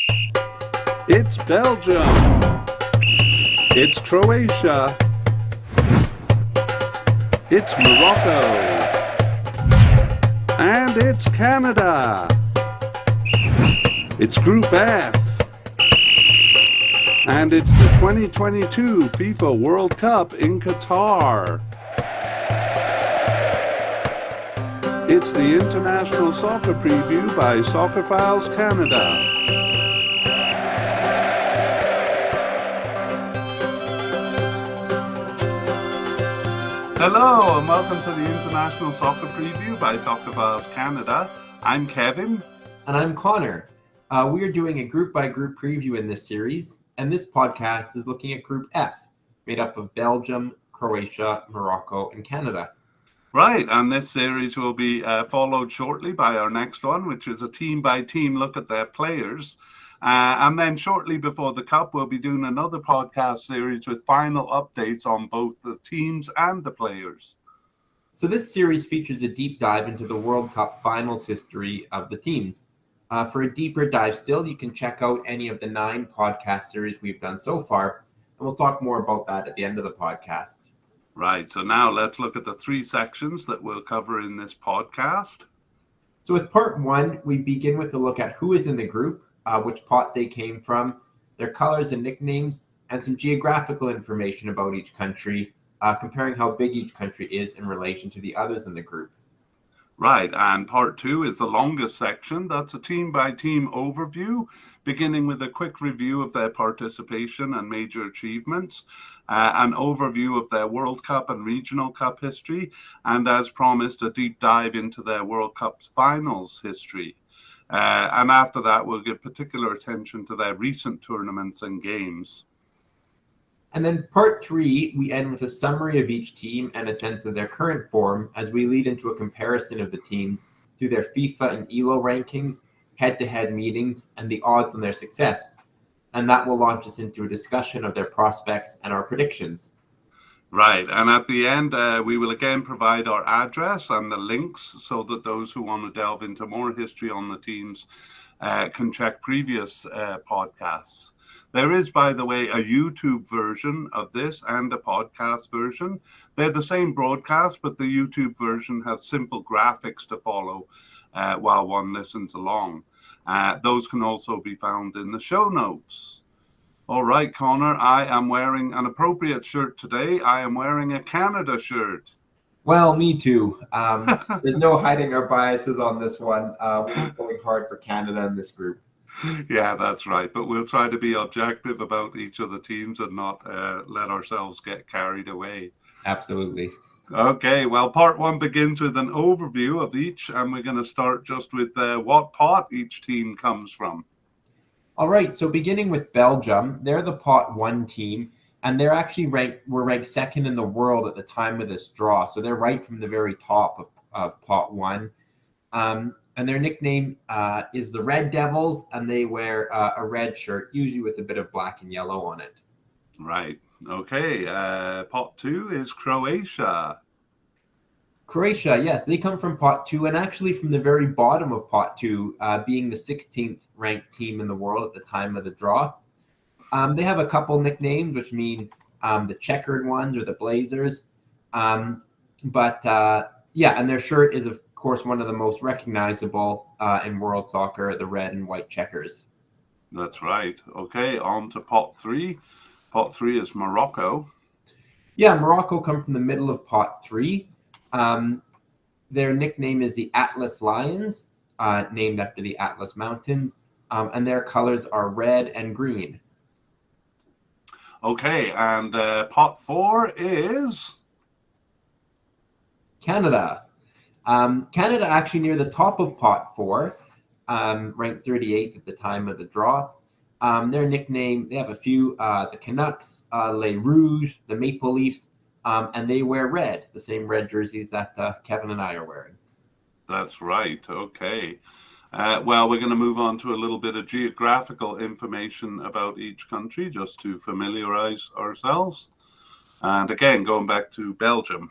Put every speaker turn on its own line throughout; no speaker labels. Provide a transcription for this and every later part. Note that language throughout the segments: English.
It's Belgium. It's Croatia. It's Morocco. And it's Canada. It's Group F. And it's the 2022 FIFA World Cup in Qatar. It's the International Soccer Preview by Soccerphiles Canada. Hello and welcome to the International Soccer Preview by Soccerphiles Canada. I'm Kevin.
And I'm Connor. We are doing a group-by-group preview in this series, and this podcast is looking at Group F, made up of Belgium, Croatia, Morocco, and Canada.
Right, and this series will be followed shortly by our next one, which is a team-by-team look at their players. And then shortly before the Cup, we'll be doing another podcast series with final updates on both the teams and the players.
So this series features a deep dive into the World Cup finals history of the teams. For a deeper dive still, you can check out any of the 9 podcast series we've done so far, and we'll talk more about that at the end of the podcast.
Right, so now let's look at the 3 sections that we'll cover in this podcast.
So with part 1, we begin with a look at who is in the group, which pot they came from, their colors and nicknames, and some geographical information about each country, comparing how big each country is in relation to the others in the group.
Right, and part 2 is the longest section. That's a team-by-team overview, beginning with a quick review of their participation and major achievements, an overview of their World Cup and Regional Cup history, and as promised, a deep dive into their World Cup's finals history. And after that, we'll give particular attention to their recent tournaments and games.
And then part 3, we end with a summary of each team and a sense of their current form as we lead into a comparison of the teams through their FIFA and ELO rankings, head-to-head meetings, and the odds on their success. And that will launch us into a discussion of their prospects and our predictions.
Right, and at the end, we will again provide our address and the links so that those who want to delve into more history on the teams can check previous podcasts. There is, by the way, a YouTube version of this and a podcast version. They're the same broadcast, but the YouTube version has simple graphics to follow while one listens along. Those can also be found in the show notes. All right, Connor, I am wearing an appropriate shirt today. I am wearing a Canada shirt.
Well, me too. There's no hiding our biases on this one. We're going hard for Canada in this group.
Yeah, that's right. But we'll try to be objective about each of the teams and not let ourselves get carried away.
Absolutely.
Okay, well, part 1 begins with an overview of each, and we're going to start just with what pot each team comes from.
All right, so beginning with Belgium, they're the pot 1 team, and they're actually ranked second in the world at the time of this draw. So they're right from the very top of pot 1. And their nickname is the Red Devils, and they wear a red shirt, usually with a bit of black and yellow on it.
Right. Okay. Pot 2 is Croatia.
Croatia, yes, they come from pot 2, and actually from the very bottom of pot 2, being the 16th ranked team in the world at the time of the draw. They have a couple nicknames, which mean the checkered ones or the Blazers. And their shirt is, of course, one of the most recognizable in world soccer, the red and white checkers.
That's right. Okay, on to pot 3. Pot 3 is Morocco.
Yeah, Morocco come from the middle of pot 3. Their nickname is the Atlas Lions, named after the Atlas Mountains, and their colors are red and green.
Okay, and pot 4 is
Canada. Canada actually near the top of pot 4, ranked 38th at the time of the draw. Their nickname, they have a few, the Canucks, Les Rouges, the Maple Leafs, and they wear red, the same red jerseys that Kevin and I are wearing.
That's right. Okay. Well, we're going to move on to a little bit of geographical information about each country just to familiarize ourselves. And again, going back to Belgium.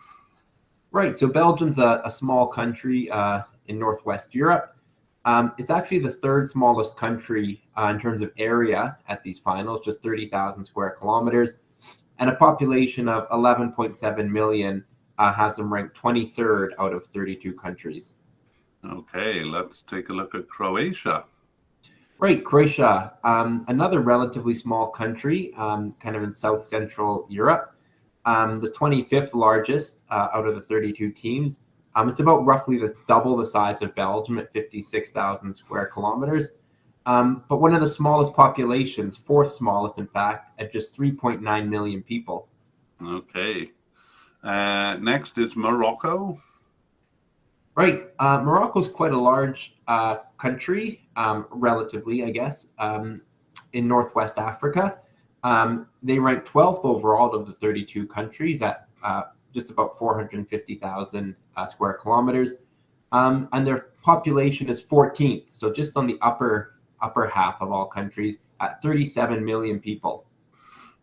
Right. So Belgium's a small country in Northwest Europe. It's actually the third smallest country in terms of area at these finals, just 30,000 square kilometers, and a population of 11.7 million has them ranked 23rd out of 32 countries.
Okay, let's take a look at Croatia.
Right, Croatia, another relatively small country, kind of in South Central Europe, the 25th largest out of the 32 teams. It's about roughly double the size of Belgium at 56,000 square kilometers, but one of the smallest populations, fourth smallest, in fact, at just 3.9 million people.
Okay. Next is Morocco.
Right. Morocco's quite a large country, relatively, I guess, in Northwest Africa. They rank 12th overall of the 32 countries at just about 450,000 square kilometers. And their population is 14th, so just on the upper half of all countries at 37 million people.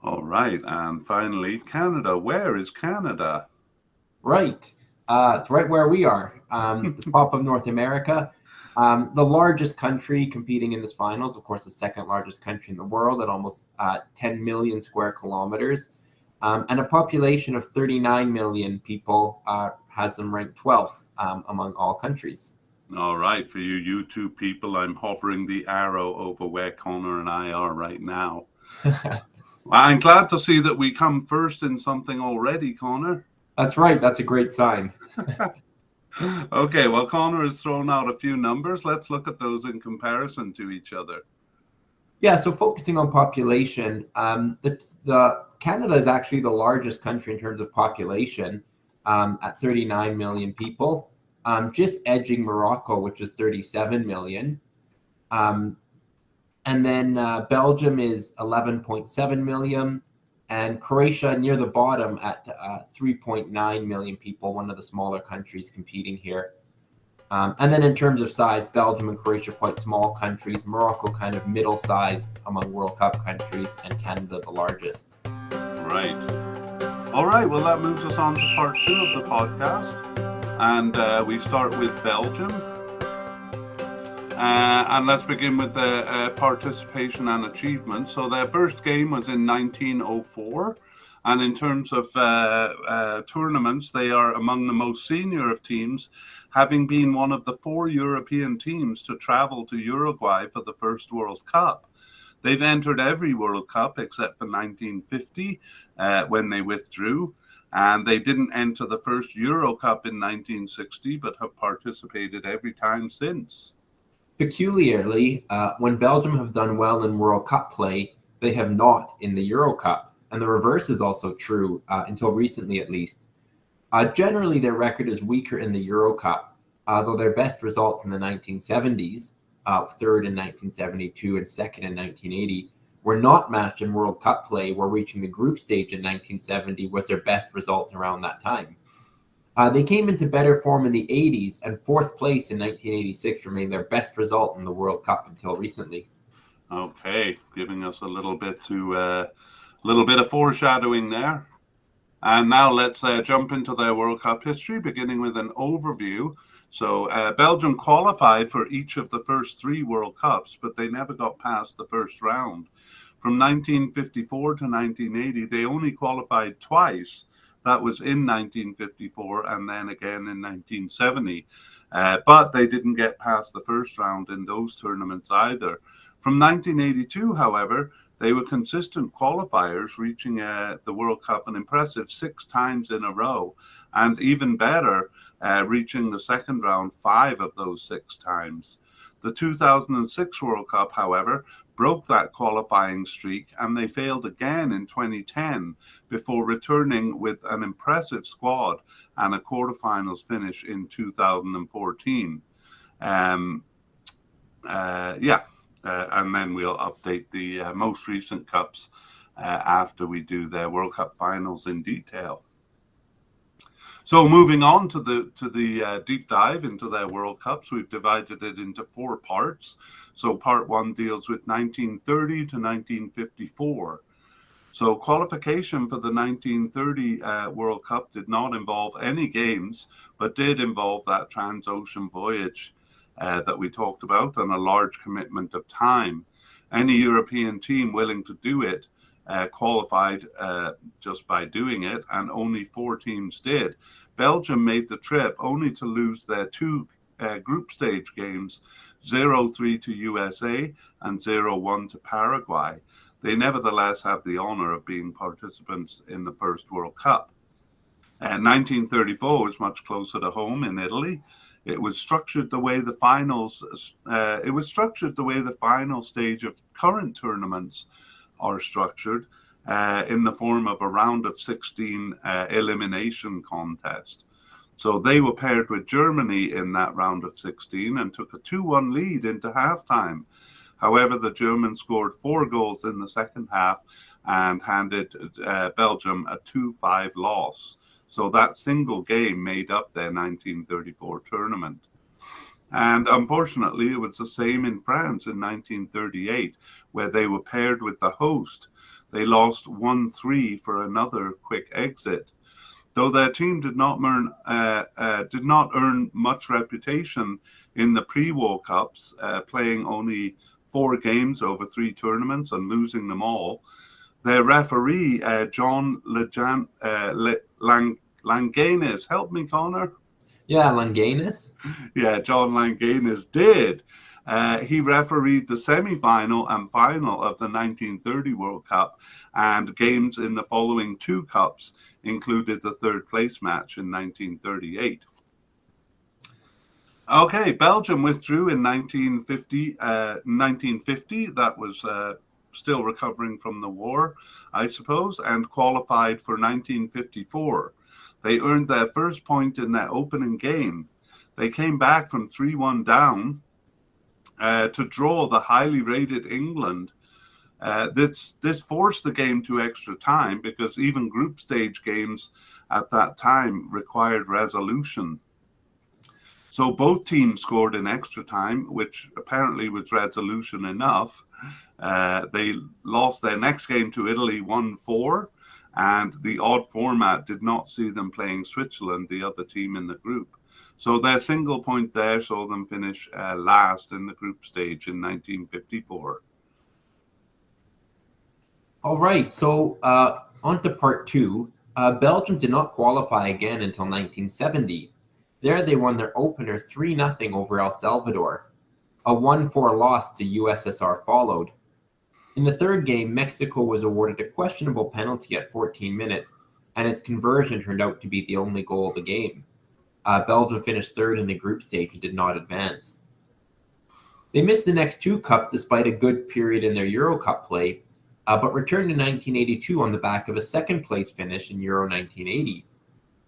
All right. And finally, Canada. Where is Canada?
Right. It's right where we are, the top of North America. The largest country competing in this finals, of course, the second largest country in the world at almost 10 million square kilometers. And a population of 39 million people has them ranked 12th among all countries.
All right. For you YouTube people, I'm hovering the arrow over where Connor and I are right now. I'm glad to see that we come first in something already, Connor.
That's right. That's a great sign.
Okay, well, Connor has thrown out a few numbers. Let's look at those in comparison to each other.
Yeah, so focusing on population, the Canada is actually the largest country in terms of population at 39 million people, just edging Morocco, which is 37 million. And then Belgium is 11.7 million, and Croatia near the bottom at 3.9 million people, one of the smaller countries competing here. And then in terms of size, Belgium and Croatia are quite small countries, Morocco kind of middle-sized among World Cup countries, and Canada the largest.
Right. All right, well, that moves us on to part 2 of the podcast. And we start with Belgium. And let's begin with the participation and achievement. So their first game was in 1904. And in terms of tournaments, they are among the most senior of teams, having been one of the 4 European teams to travel to Uruguay for the first World Cup. They've entered every World Cup except for 1950, when they withdrew. And they didn't enter the first Euro Cup in 1960, but have participated every time since.
Peculiarly, when Belgium have done well in World Cup play, they have not in the Euro Cup. And the reverse is also true, until recently at least. Generally, their record is weaker in the Euro Cup, though their best results in the 1970s, third in 1972 and second in 1980, were not matched in World Cup play, where reaching the group stage in 1970 was their best result around that time. They came into better form in the 80s, and fourth place in 1986 remained their best result in the World Cup until recently.
Okay, giving us a little bit of foreshadowing there. And now let's jump into their World Cup history, beginning with an overview. So Belgium qualified for each of the first 3 World Cups, but they never got past the first round. From 1954 to 1980, they only qualified twice. That was in 1954 and then again in 1970. But they didn't get past the first round in those tournaments either. From 1982, however, they were consistent qualifiers, reaching the World Cup an impressive 6 times in a row, and even better, reaching the second round 5 of those 6 times. The 2006 World Cup, however, broke that qualifying streak, and they failed again in 2010 before returning with an impressive squad and a quarterfinals finish in 2014. And then we'll update the most recent cups after we do their World Cup finals in detail. So moving on to the deep dive into their World Cups, we've divided it into 4 parts. So part 1 deals with 1930 to 1954. So qualification for the 1930 World Cup did not involve any games, but did involve that transocean voyage. that we talked about, and a large commitment of time. Any European team willing to do it qualified just by doing it, and only 4 teams did. Belgium made the trip only to lose their 2 group stage games, 0-3 to USA and 0-1 to Paraguay. They nevertheless have the honor of being participants in the first World Cup. 1934 was much closer to home in Italy. It was structured the way the final stage of current tournaments are structured, in the form of a round of 16 elimination contest. So they were paired with Germany in that round of 16 and took a 2-1 lead into halftime. However, the Germans scored 4 goals in the second half and handed Belgium a 2-5 loss. So that single game made up their 1934 tournament. And unfortunately, it was the same in France in 1938, where they were paired with the host. They lost 1-3 for another quick exit. Though their team did not earn much reputation in the pre-World Cups, playing only 4 games over 3 tournaments and losing them all, their referee, John Langanis, help me, Connor.
Yeah, Langanis.
Yeah, John Langanis did. He refereed the semi-final and final of the 1930 World Cup, and games in the following 2 cups included the 3rd place match in 1938. Okay, Belgium withdrew in 1950. That was still recovering from the war, I suppose, and qualified for 1954. They earned their first point in their opening game. They came back from 3-1 down to draw the highly rated England. This forced the game to extra time, because even group stage games at that time required resolution. So both teams scored in extra time, which apparently was resolution enough. They lost their next game to Italy 1-4, and the odd format did not see them playing Switzerland, the other team in the group. So their single point there saw them finish last in the group stage in 1954.
All right, so on to part 2. Belgium did not qualify again until 1970. There they won their opener 3-0 over El Salvador. A 1-4 loss to USSR followed. In the 3rd game, Mexico was awarded a questionable penalty at 14 minutes, and its conversion turned out to be the only goal of the game. Belgium finished 3rd in the group stage and did not advance. They missed the next 2 cups despite a good period in their Euro Cup play, but returned in 1982 on the back of a 2nd place finish in Euro 1980.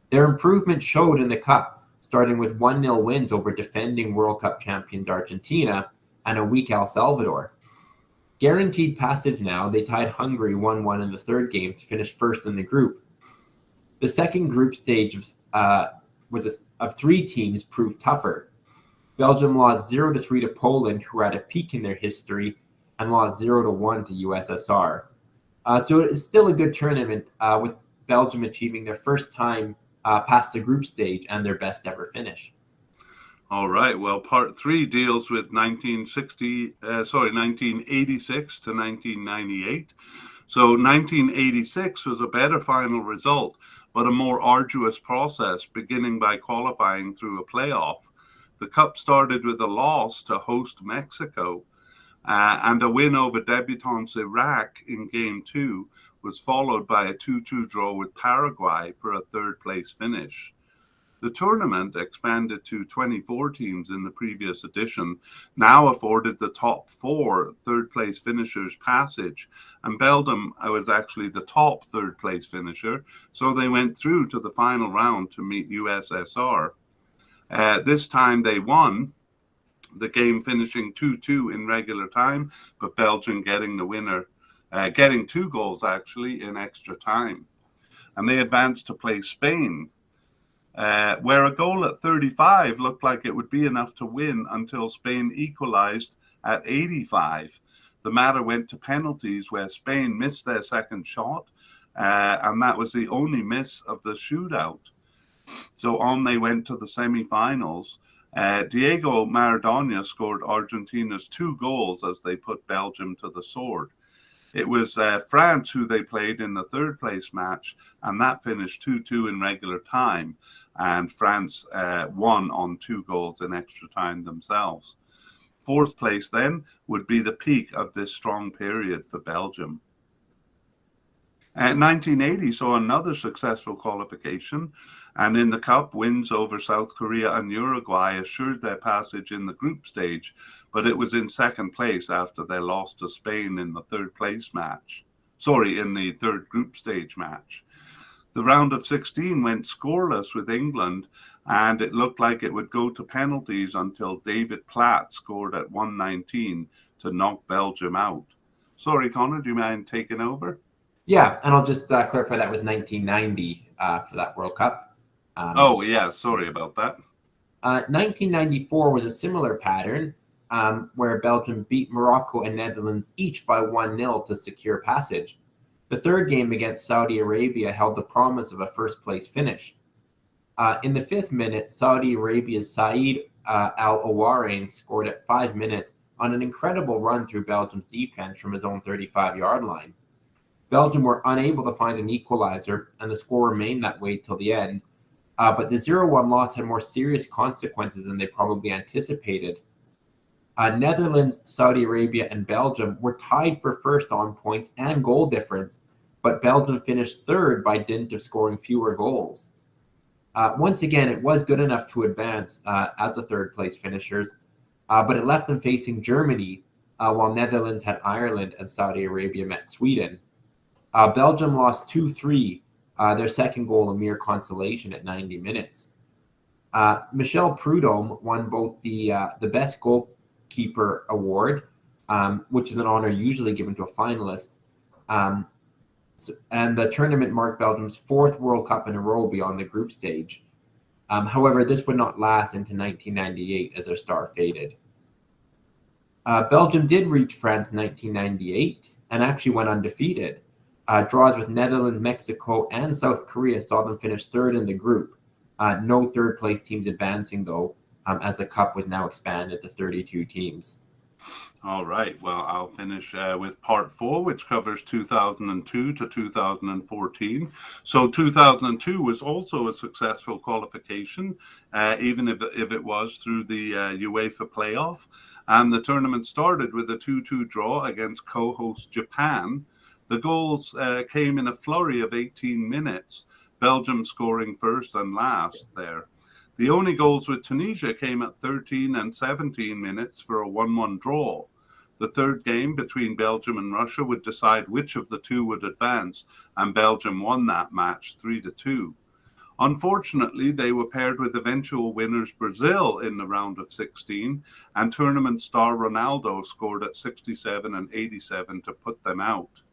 Their improvement showed in the Cup, starting with 1-0 wins over defending World Cup champions Argentina and a weak El Salvador. Guaranteed passage now, they tied Hungary 1-1 in the 3rd game to finish 1st in the group. The 2nd group stage of 3 teams proved tougher. Belgium lost 0-3 to Poland, who were at a peak in their history, and lost 0-1 to USSR. So it's still a good tournament, with Belgium achieving their first time past the group stage and their best ever finish.
All right. Well, part 3 deals with 1986 to 1998. So 1986 was a better final result, but a more arduous process, beginning by qualifying through a playoff. The Cup started with a loss to host Mexico, and a win over debutants Iraq in Game 2 was followed by a 2-2 draw with Paraguay for a 3rd place finish. The tournament, expanded to 24 teams in the previous edition, now afforded the top 4 3rd place finishers passage, and Belgium was actually the top 3rd place finisher, so they went through to the final round to meet USSR. This time they won, the game finishing 2-2 in regular time, but Belgium getting the winner, getting 2 goals actually in extra time. And they advanced to play Spain, where a goal at 35 looked like it would be enough to win until Spain equalized at 85. The matter went to penalties, where Spain missed their 2nd shot, and that was the only miss of the shootout. So on they went to the semi-finals, Diego Maradona scored Argentina's 2 goals as they put Belgium to the sword. It was France who they played in the third place match, and that finished 2-2 in regular time. And France won on 2 goals in extra time themselves. Fourth place then would be the peak of this strong period for Belgium. 1980 saw another successful qualification, and in the Cup, wins over South Korea and Uruguay assured their passage in the group stage, but it was in second place after their loss to Spain in the third group stage match. The round of 16 went scoreless with England, and it looked like it would go to penalties until David Platt scored at 1:19 to knock Belgium out. Sorry, Connor, do you mind taking over?
Yeah, and I'll just clarify that was 1990 for that World Cup.
Sorry about that.
1994 was a similar pattern where Belgium beat Morocco and Netherlands each by 1-0 to secure passage. The third game against Saudi Arabia held the promise of a first-place finish. In the 5th minute, Saudi Arabia's Saeed Al-Awarain scored at 5 minutes on an incredible run through Belgium's defense from his own 35-yard line. Belgium were unable to find an equalizer, and the score remained that way till the end. But the 0-1 loss had more serious consequences than they probably anticipated. Netherlands, Saudi Arabia, and Belgium were tied for first on points and goal difference, but Belgium finished third by dint of scoring fewer goals. Once again, it was good enough to advance as the third-place finishers, but it left them facing Germany, while Netherlands had Ireland and Saudi Arabia met Sweden. Belgium lost 2-3, their second goal a mere consolation at 90 minutes. Michel Prudhomme won both the best goalkeeper award, which is an honor usually given to a finalist, and the tournament marked Belgium's 4th World Cup in a row beyond the group stage. However, this would not last into 1998 as their star faded. Belgium did reach France in 1998 and actually went undefeated. Draws with Netherlands, Mexico, and South Korea saw them finish third in the group. No third-place teams advancing, though, as the Cup was now expanded to 32 teams.
All right. Well, I'll finish with part 4, which covers 2002 to 2014. So 2002 was also a successful qualification, even if it was through the UEFA playoff. And the tournament started with a 2-2 draw against co-host Japan. The goals came in a flurry of 18 minutes, Belgium scoring first and last there. The only goals with Tunisia came at 13 and 17 minutes for a 1-1 draw. The third game between Belgium and Russia would decide which of the two would advance, and Belgium won that match 3-2. Unfortunately, they were paired with eventual winners Brazil in the round of 16, and tournament star Ronaldo scored at 67 and 87 to put them out.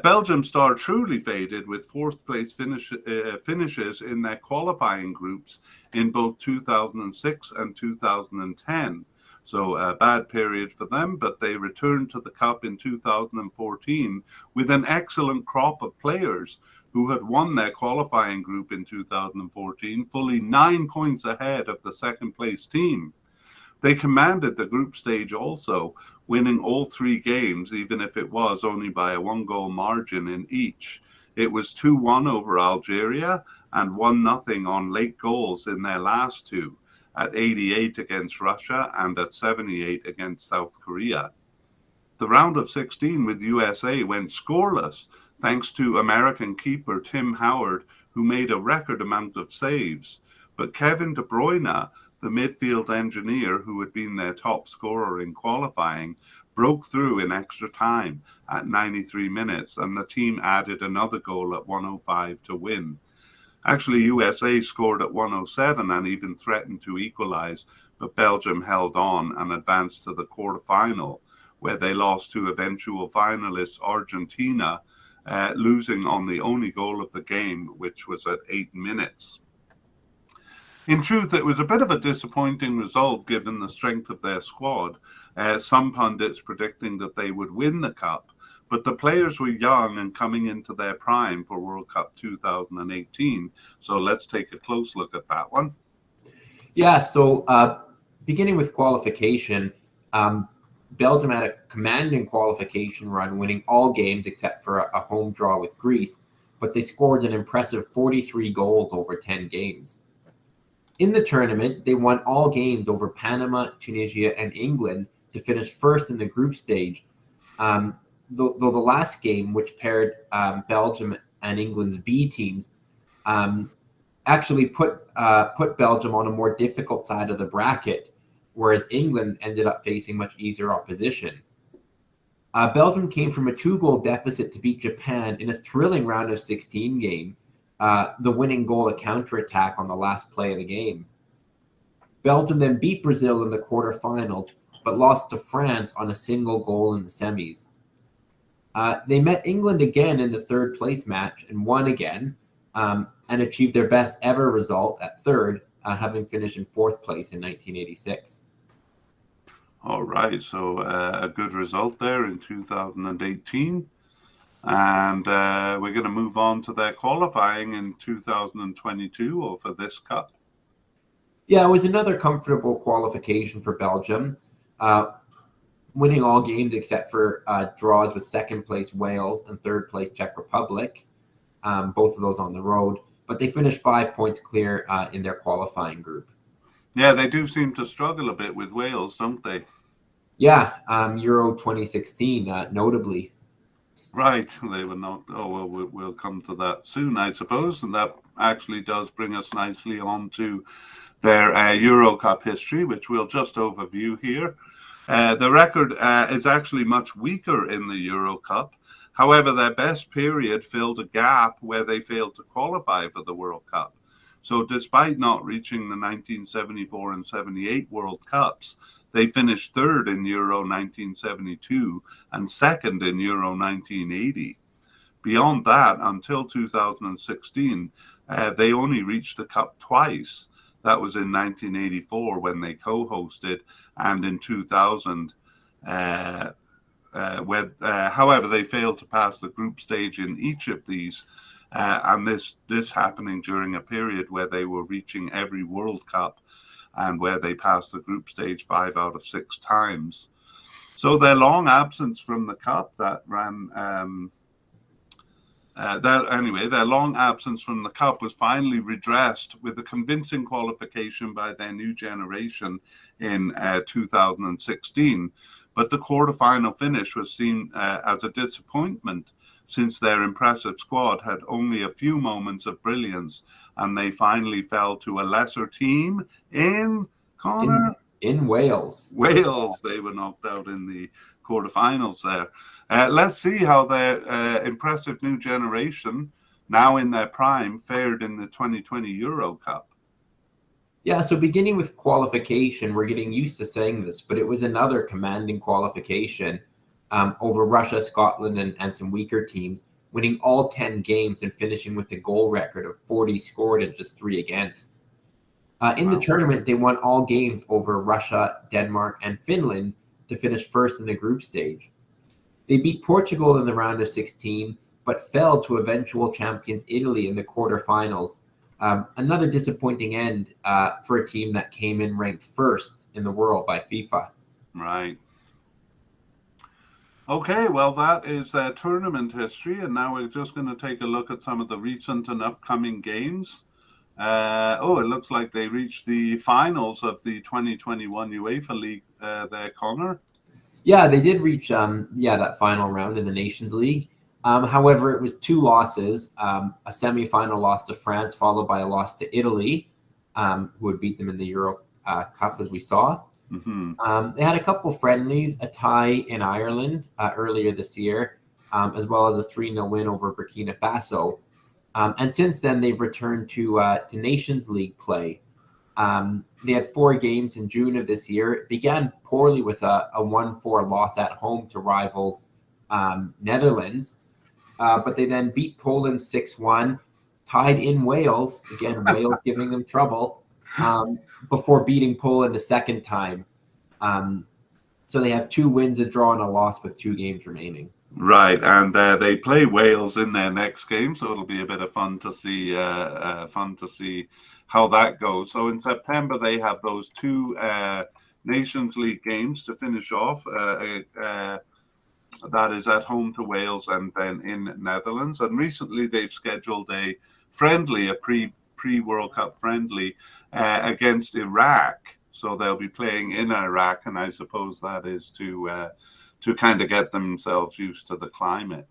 Belgium's star truly faded with 4th place finishes in their qualifying groups in both 2006 and 2010. So a bad period for them, but they returned to the Cup in 2014 with an excellent crop of players who had won their qualifying group in 2014, fully 9 points ahead of the second place team. They commanded the group stage also, winning all 3 games, even if it was only by a 1-goal margin in each. It was 2-1 over Algeria and 1-0 on late goals in their last 2, at 88 against Russia and at 78 against South Korea. The round of 16 with USA went scoreless, thanks to American keeper Tim Howard, who made a record amount of saves. But Kevin De Bruyne, the midfield engineer who had been their top scorer in qualifying, broke through in extra time at 93 minutes, and the team added another goal at 105 to win. Actually, USA scored at 107 and even threatened to equalize, but Belgium held on and advanced to the quarterfinal, where they lost to eventual finalists Argentina, losing on the only goal of the game, which was at 8 minutes. In truth, it was a bit of a disappointing result given the strength of their squad, some pundits predicting that they would win the Cup, but the players were young and coming into their prime for World Cup 2018, so let's take a close look at that one.
Yeah, so beginning with qualification, Belgium had a commanding qualification run, winning all games except for a home draw with Greece, but they scored an impressive 43 goals over 10 games. In the tournament, they won all games over Panama, Tunisia, and England to finish first in the group stage. Though the last game, which paired Belgium and England's B teams, um, actually put Belgium on a more difficult side of the bracket, whereas England ended up facing much easier opposition. Belgium came from a 2-goal deficit to beat Japan in a thrilling round of 16 game, the winning goal a counterattack on the last play of the game. Belgium then beat Brazil in the quarterfinals, but lost to France on a single goal in the semis. They met England again in the third place match and won again, and achieved their best ever result at third, having finished in fourth place in 1986.
All right, so a good result there in 2018. And we're going to move on to their qualifying in 2022 or for this cup.
Yeah, it was another comfortable qualification for Belgium, winning all games except for draws with second place Wales and third place Czech Republic, both of those on the road. But they finished 5 points clear in their qualifying group.
Yeah, they do seem to struggle a bit with Wales, don't they?
Yeah, Euro 2016, notably.
Right, they were not. Oh, well, we'll come to that soon, I suppose. And that actually does bring us nicely on to their Euro Cup history, which we'll just overview here. The record is actually much weaker in the Euro Cup. However, their best period filled a gap where they failed to qualify for the World Cup. So despite not reaching the 1974 and 78 World Cups, they finished third in Euro 1972 and second in Euro 1980. Beyond that, until 2016, they only reached the Cup twice. That was in 1984 when they co-hosted, and in 2000, however, they failed to pass the group stage in each of these, and this happening during a period where they were reaching every World Cup and where they passed the group stage 5 out of 6 times. So their long absence from the Cup their long absence from the Cup was finally redressed with a convincing qualification by their new generation in 2016. But the quarterfinal finish was seen as a disappointment, since their impressive squad had only a few moments of brilliance, and they finally fell to a lesser team in Connor.
In Wales.
Wales, they were knocked out in the quarterfinals there. Let's see how their impressive new generation, now in their prime, fared in the 2020 Euro Cup.
Yeah, so beginning with qualification, we're getting used to saying this, but it was another commanding qualification over Russia, Scotland, and some weaker teams, winning all 10 games and finishing with a goal record of 40 scored and just 3 against. In the tournament, they won all games over Russia, Denmark, and Finland to finish first in the group stage. They beat Portugal in the round of 16, but fell to eventual champions Italy in the quarterfinals. Another disappointing end for a team that came in ranked first in the world by FIFA.
Right. Okay, well, that is their tournament history, and now we're just going to take a look at some of the recent and upcoming games. It looks like they reached the finals of the 2021 UEFA League there, Connor.
Yeah, they did reach that final round in the Nations League. However, it was 2 losses, a semi-final loss to France, followed by a loss to Italy, who would beat them in the Euro Cup, as we saw. Mm-hmm. They had a couple friendlies, a tie in Ireland earlier this year, as well as a 3-0 win over Burkina Faso. And since then, they've returned to Nations League play. They had 4 games in June of this year. It began poorly with a 1-4 loss at home to rivals Netherlands, but they then beat Poland 6-1, tied in Wales, again, Wales giving them trouble, before beating Poland a second time. So they have 2 wins, a draw, and a loss with 2 games remaining.
Right, and they play Wales in their next game, so it'll be a bit of fun to see how that goes. So in September, they have those two Nations League games to finish off. That is at home to Wales and then in Netherlands. And recently they've scheduled a friendly, a pre-World Cup friendly against Iraq. So they'll be playing in Iraq, and I suppose that is to kind of get themselves used to the climate.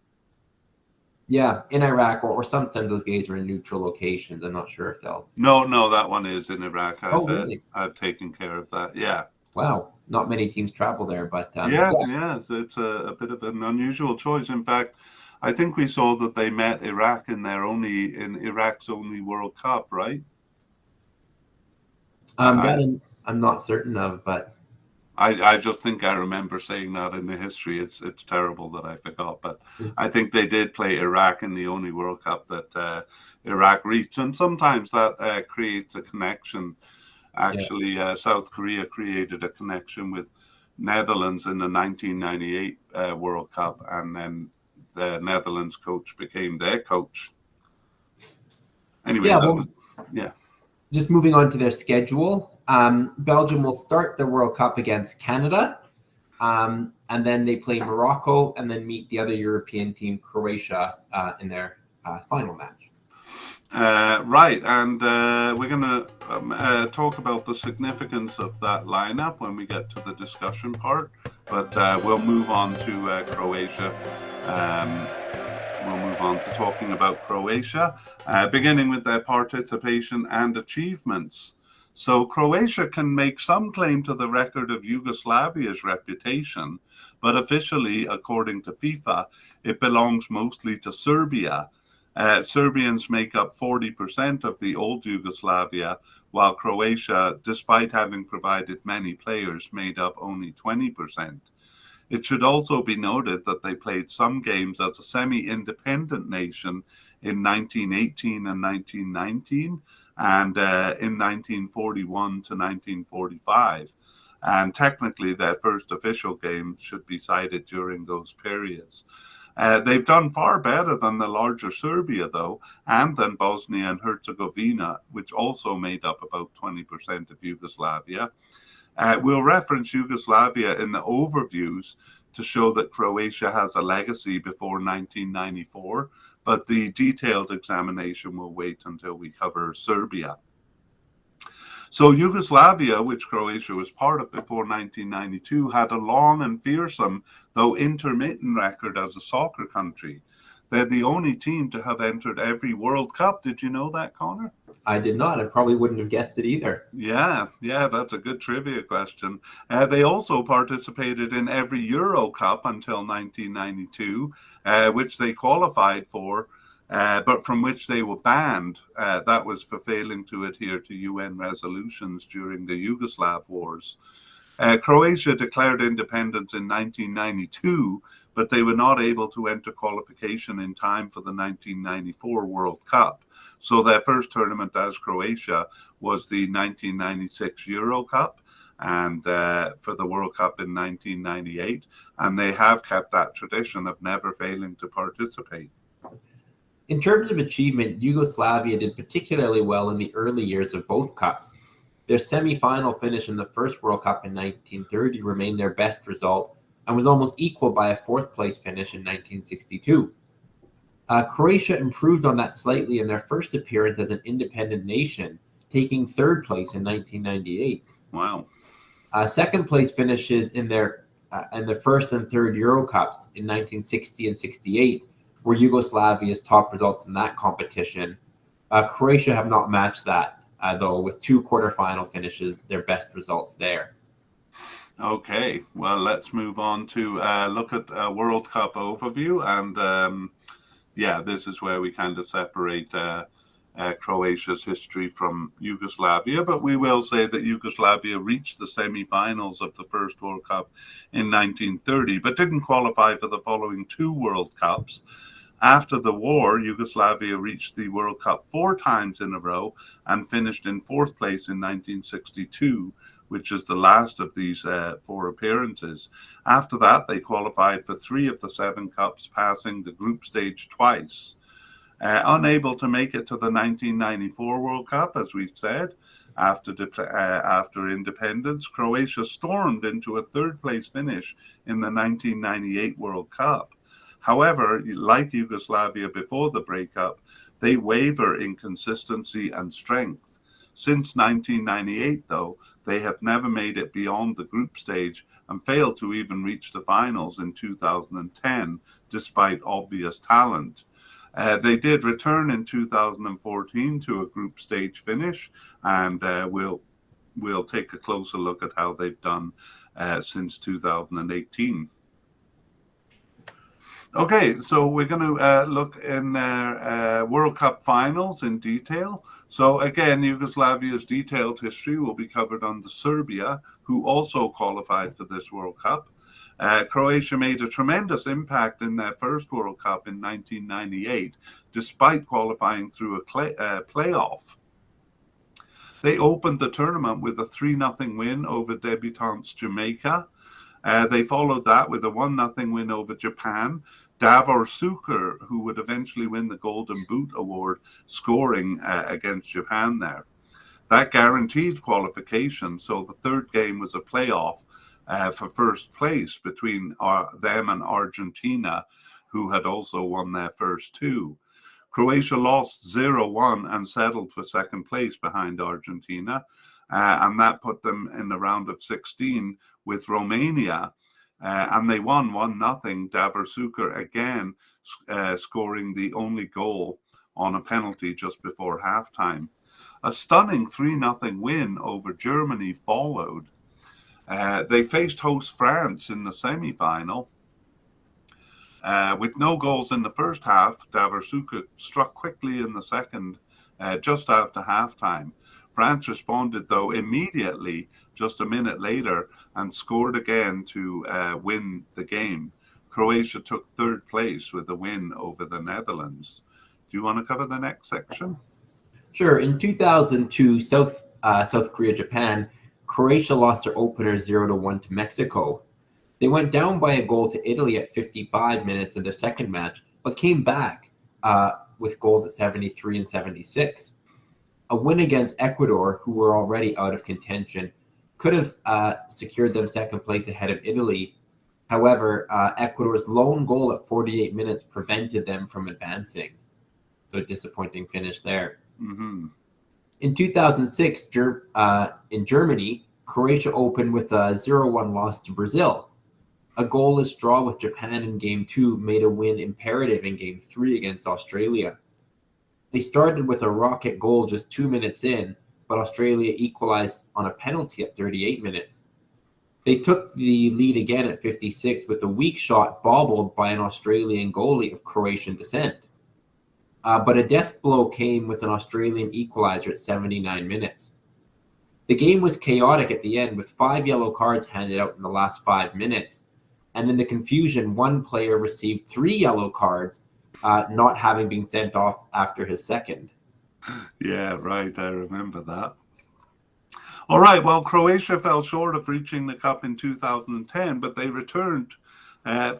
Yeah, in Iraq, or sometimes those games are in neutral locations. I'm not sure if they'll.
No, that one is in Iraq.
Really?
I've taken care of that. Yeah.
Wow, not many teams travel there, but
Yeah. So it's a bit of an unusual choice. In fact, I think we saw that they met Iraq in Iraq's only World Cup, right?
that I'm not certain of, but
I just think I remember saying that in the history. It's terrible that I forgot, but I think they did play Iraq in the only World Cup that Iraq reached, and sometimes that creates a connection. Actually, South Korea created a connection with Netherlands in the 1998 World Cup, and then the Netherlands coach became their coach. Anyway,
yeah. Just moving on to their schedule. Belgium will start the World Cup against Canada, and then they play Morocco and then meet the other European team, Croatia, in their final match.
Right, and we're going to talk about the significance of that lineup when we get to the discussion part, but we'll move on to Croatia. We'll move on to talking about Croatia, beginning with their participation and achievements. So Croatia can make some claim to the record of Yugoslavia's reputation, but officially, according to FIFA, it belongs mostly to Serbia. Serbians make up 40% of the old Yugoslavia, while Croatia, despite having provided many players, made up only 20%. It should also be noted that they played some games as a semi-independent nation in 1918 and 1919, and in 1941 to 1945. And technically, their first official games should be cited during those periods. They've done far better than the larger Serbia, though, and than Bosnia and Herzegovina, which also made up about 20% of Yugoslavia. We'll reference Yugoslavia in the overviews to show that Croatia has a legacy before 1994, but the detailed examination will wait until we cover Serbia. So Yugoslavia, which Croatia was part of before 1992, had a long and fearsome, though intermittent record as a soccer country. They're the only team to have entered every World Cup. Did you know that, Connor?
I did not. I probably wouldn't have guessed it either.
Yeah, that's a good trivia question. They also participated in every Euro Cup until 1992, which they qualified for, but from which they were banned. That was for failing to adhere to UN resolutions during the Yugoslav wars. Croatia declared independence in 1992, but they were not able to enter qualification in time for the 1994 World Cup. So their first tournament as Croatia was the 1996 Euro Cup, and for the World Cup in 1998. And they have kept that tradition of never failing to participate.
In terms of achievement, Yugoslavia did particularly well in the early years of both cups. Their semi-final finish in the first World Cup in 1930 remained their best result and was almost equal by a fourth-place finish in 1962. Croatia improved on that slightly in their first appearance as an independent nation, taking third place in 1998.
Wow.
Second-place finishes in the first and third Euro Cups in 1960 and 68 were Yugoslavia's top results in that competition. Croatia have not matched that, though, with two quarterfinal finishes, their best results there.
Okay, well, let's move on to look at a World Cup overview. And this is where we kind of separate Croatia's history from Yugoslavia. But we will say that Yugoslavia reached the semi-finals of the first World Cup in 1930, but didn't qualify for the following two World Cups. After the war, Yugoslavia reached the World Cup 4 times in a row and finished in fourth place in 1962, which is the last of these 4 appearances. After that, they qualified for 3 of the 7 cups, passing the group stage twice. Unable to make it to the 1994 World Cup, as we've said, after independence, Croatia stormed into a third-place finish in the 1998 World Cup. However, like Yugoslavia before the breakup, they waver in consistency and strength. Since 1998, though, they have never made it beyond the group stage and failed to even reach the finals in 2010, despite obvious talent. They did return in 2014 to a group stage finish, and we'll take a closer look at how they've done since 2018. Okay, so we're going to look in their World Cup finals in detail. So again, Yugoslavia's detailed history will be covered under Serbia, who also qualified for this World Cup. Croatia made a tremendous impact in their first World Cup in 1998, despite qualifying through a playoff. They opened the tournament with a 3-0 win over debutants Jamaica. They followed that with a 1-0 win over Japan. Davor Suker, who would eventually win the Golden Boot Award, scoring against Japan there. That guaranteed qualification, so the third game was a playoff for first place between them and Argentina, who had also won their first two. Croatia lost 0-1 and settled for second place behind Argentina, and that put them in the round of 16 with Romania, and they won 1-0. Davor Suker again scoring the only goal on a penalty just before halftime. A stunning 3-0 win over Germany followed. They faced host France in the semi-final. With no goals in the first half, Davor Suker struck quickly in the second, just after halftime. France responded, though, immediately, just a minute later, and scored again to win the game. Croatia took third place with a win over the Netherlands. Do you want to cover the next section?
Sure. In 2002, South Korea, Japan, Croatia lost their opener 0-1 to Mexico. They went down by a goal to Italy at 55 minutes in their second match, but came back with goals at 73 and 76. A win against Ecuador, who were already out of contention, could have secured them second place ahead of Italy. However, Ecuador's lone goal at 48 minutes prevented them from advancing. So a disappointing finish there.
Mm-hmm.
In 2006, in Germany, Croatia opened with a 0-1 loss to Brazil. A goalless draw with Japan in Game 2 made a win imperative in Game 3 against Australia. They started with a rocket goal just 2 minutes in, but Australia equalized on a penalty at 38 minutes. They took the lead again at 56 with a weak shot bobbled by an Australian goalie of Croatian descent. But a death blow came with an Australian equalizer at 79 minutes. The game was chaotic at the end with 5 yellow cards handed out in the last 5 minutes. And in the confusion, one player received 3 yellow cards, not having been sent off after his second.
Yeah, right. I remember that. All right. Well, Croatia fell short of reaching the Cup in 2010, but they returned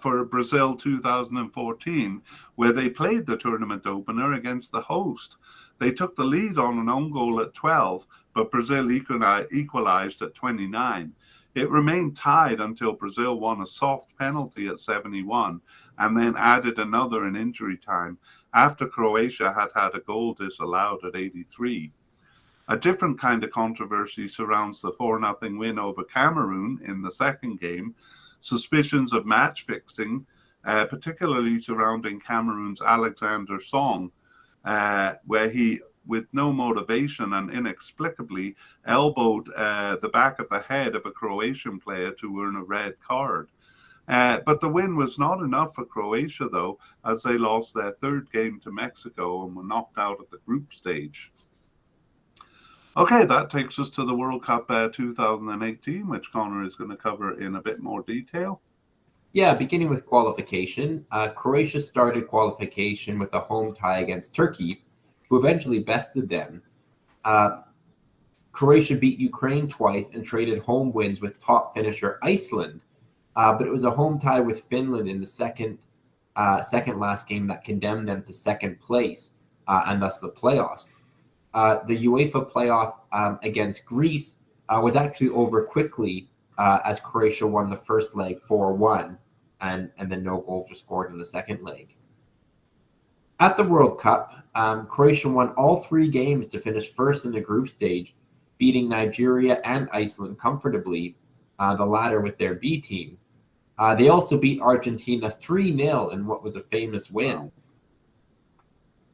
for Brazil 2014, where they played the tournament opener against the host. They took the lead on an own goal at 12, but Brazil equalized at 29. It remained tied until Brazil won a soft penalty at 71 and then added another in injury time after Croatia had a goal disallowed at 83. A different kind of controversy surrounds the 4-0 win over Cameroon in the second game. Suspicions of match fixing, particularly surrounding Cameroon's Alexander Song, where he, with no motivation and inexplicably, elbowed the back of the head of a Croatian player to earn a red card. But the win was not enough for Croatia, though, as they lost their third game to Mexico and were knocked out at the group stage. Okay, that takes us to the World Cup 2018, which Connor is going to cover in a bit more detail.
Yeah, beginning with qualification, Croatia started qualification with a home tie against Turkey, who eventually bested them. Croatia beat Ukraine twice and traded home wins with top finisher Iceland, but it was a home tie with Finland in the second second last game that condemned them to second place and thus the playoffs. The UEFA playoff against Greece was actually over quickly as Croatia won the first leg 4-1, and then no goals were scored in the second leg. At the World Cup, Croatia won all 3 games to finish first in the group stage, beating Nigeria and Iceland comfortably, the latter with their B team. They also beat Argentina 3-0 in what was a famous win.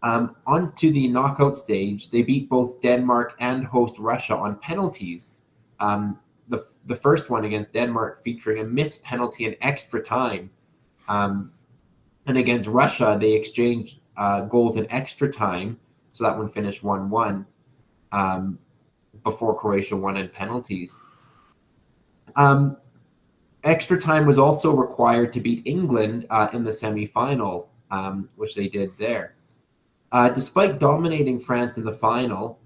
On to the knockout stage, they beat both Denmark and host Russia on penalties. The first one against Denmark featuring a missed penalty in extra time. And against Russia, they exchanged goals in extra time, so that one finished 1-1 before Croatia won in penalties. Extra time was also required to beat England in the semifinal, which they did there. Despite dominating France in the final,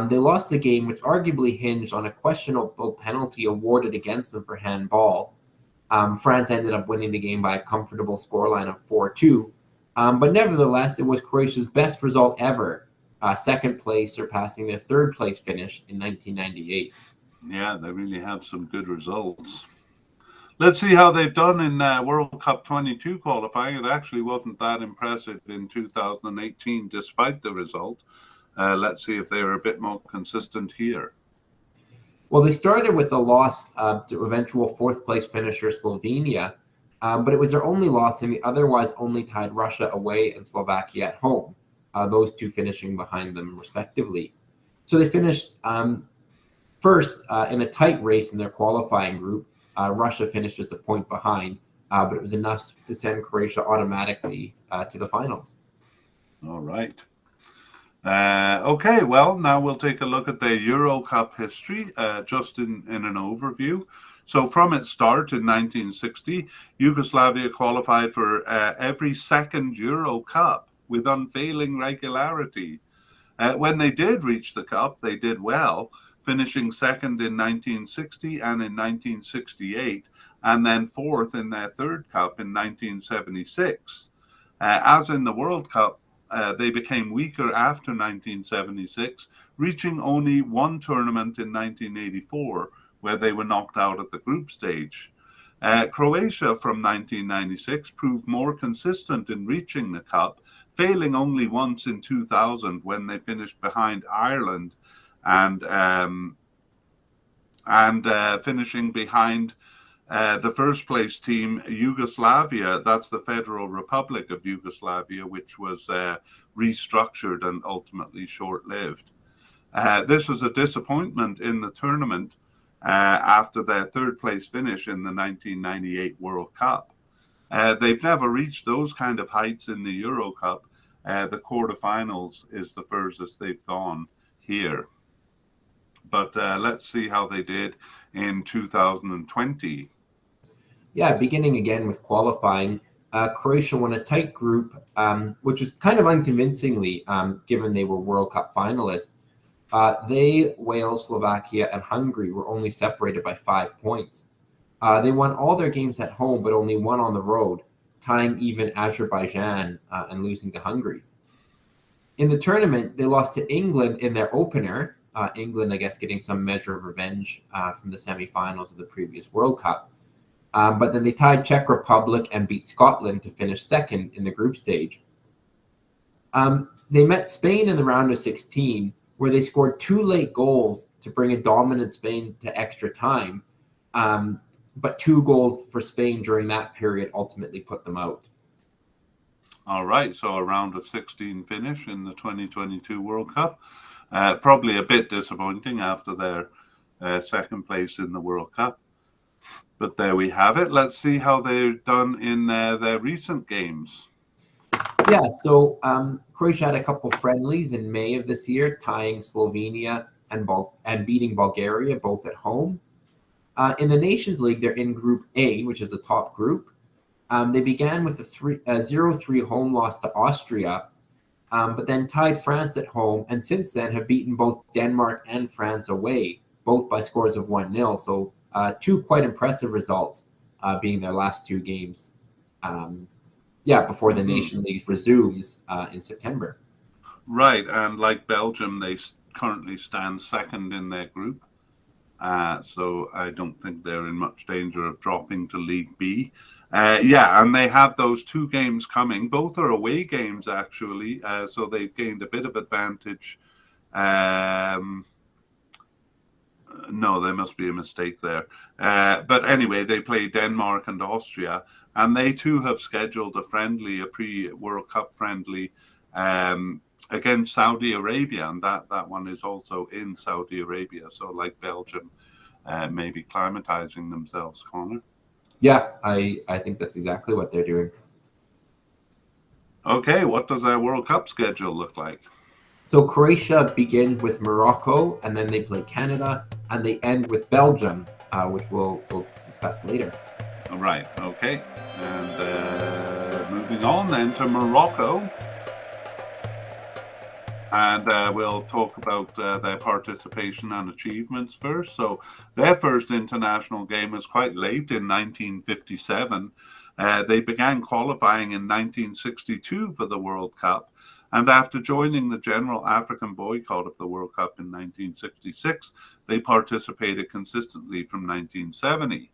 they lost the game, which arguably hinged on a questionable penalty awarded against them for handball. France ended up winning the game by a comfortable scoreline of 4-2. But nevertheless, it was Croatia's best result ever, second place, surpassing their third place finish in 1998.
Yeah, they really have some good results. Let's see how they've done in World Cup 22 qualifying. It actually wasn't that impressive in 2018, despite the result. Let's see if they are a bit more consistent here.
Well, they started with a loss to eventual fourth place finisher Slovenia, but it was their only loss in the otherwise only tied Russia away and Slovakia at home, those two finishing behind them respectively. So they finished first in a tight race in their qualifying group. Russia finished just a point behind, but it was enough to send Croatia automatically to the finals.
All right. Okay, well, now we'll take a look at the Euro Cup history, just in an overview. So from its start in 1960, Yugoslavia qualified for every second Euro Cup with unfailing regularity. When they did reach the Cup, they did well, finishing second in 1960 and in 1968, and then fourth in their third Cup in 1976. As in the World Cup, they became weaker after 1976, reaching only one tournament in 1984, where they were knocked out at the group stage. Croatia from 1996 proved more consistent in reaching the Cup, failing only once in 2000 when they finished behind Ireland and finishing behind the first place team, Yugoslavia. That's the Federal Republic of Yugoslavia, which was restructured and ultimately short-lived. This was a disappointment in the tournament after their third place finish in the 1998 World Cup. They've never reached those kind of heights in the Euro Cup. The quarterfinals is the furthest they've gone here. But let's see how they did in 2020.
Yeah, beginning again with qualifying, Croatia won a tight group, which was kind of unconvincingly, given they were World Cup finalists. They, Wales, Slovakia, and Hungary were only separated by 5 points. They won all their games at home, but only one on the road, tying even Azerbaijan and losing to Hungary. In the tournament, they lost to England in their opener. England, I guess, getting some measure of revenge from the semifinals of the previous World Cup. But then they tied Czech Republic and beat Scotland to finish second in the group stage. They met Spain in the round of 16, where they scored 2 late goals to bring a dominant Spain to extra time. But 2 goals for Spain during that period ultimately put them out.
All right, so a round of 16 finish in the 2022 World Cup. Probably a bit disappointing after their second place in the World Cup. But there we have it. Let's see how they've done in their recent games.
Yeah, so Croatia had a couple friendlies in May of this year, tying Slovenia and beating Bulgaria, both at home. In the Nations League, they're in Group A, which is the top group. They began with a 0-3 home loss to Austria, but then tied France at home, and since then have beaten both Denmark and France away, both by scores of 1-0. So 2 quite impressive results, being their last 2 games. Yeah, before the Nation League resumes in September.
Right, and like Belgium, they currently stand second in their group. So I don't think they're in much danger of dropping to League B. Yeah, and they have those 2 games coming. Both are away games, actually. So they've gained a bit of advantage. No, there must be a mistake there. But anyway, they play Denmark and Austria, and they too have scheduled a friendly, a pre-World Cup friendly against Saudi Arabia, and that one is also in Saudi Arabia. So like Belgium, maybe climatizing themselves, Connor.
Yeah, I think that's exactly what they're doing.
Okay, what does our World Cup schedule look like?
So Croatia begins with Morocco, and then they play Canada, and they end with Belgium, which we'll discuss later.
Right, okay. And moving on then to Morocco. And we'll talk about their participation and achievements first. So their first international game was quite late in 1957. They began qualifying in 1962 for the World Cup. And after joining the general African boycott of the World Cup in 1966, they participated consistently from 1970.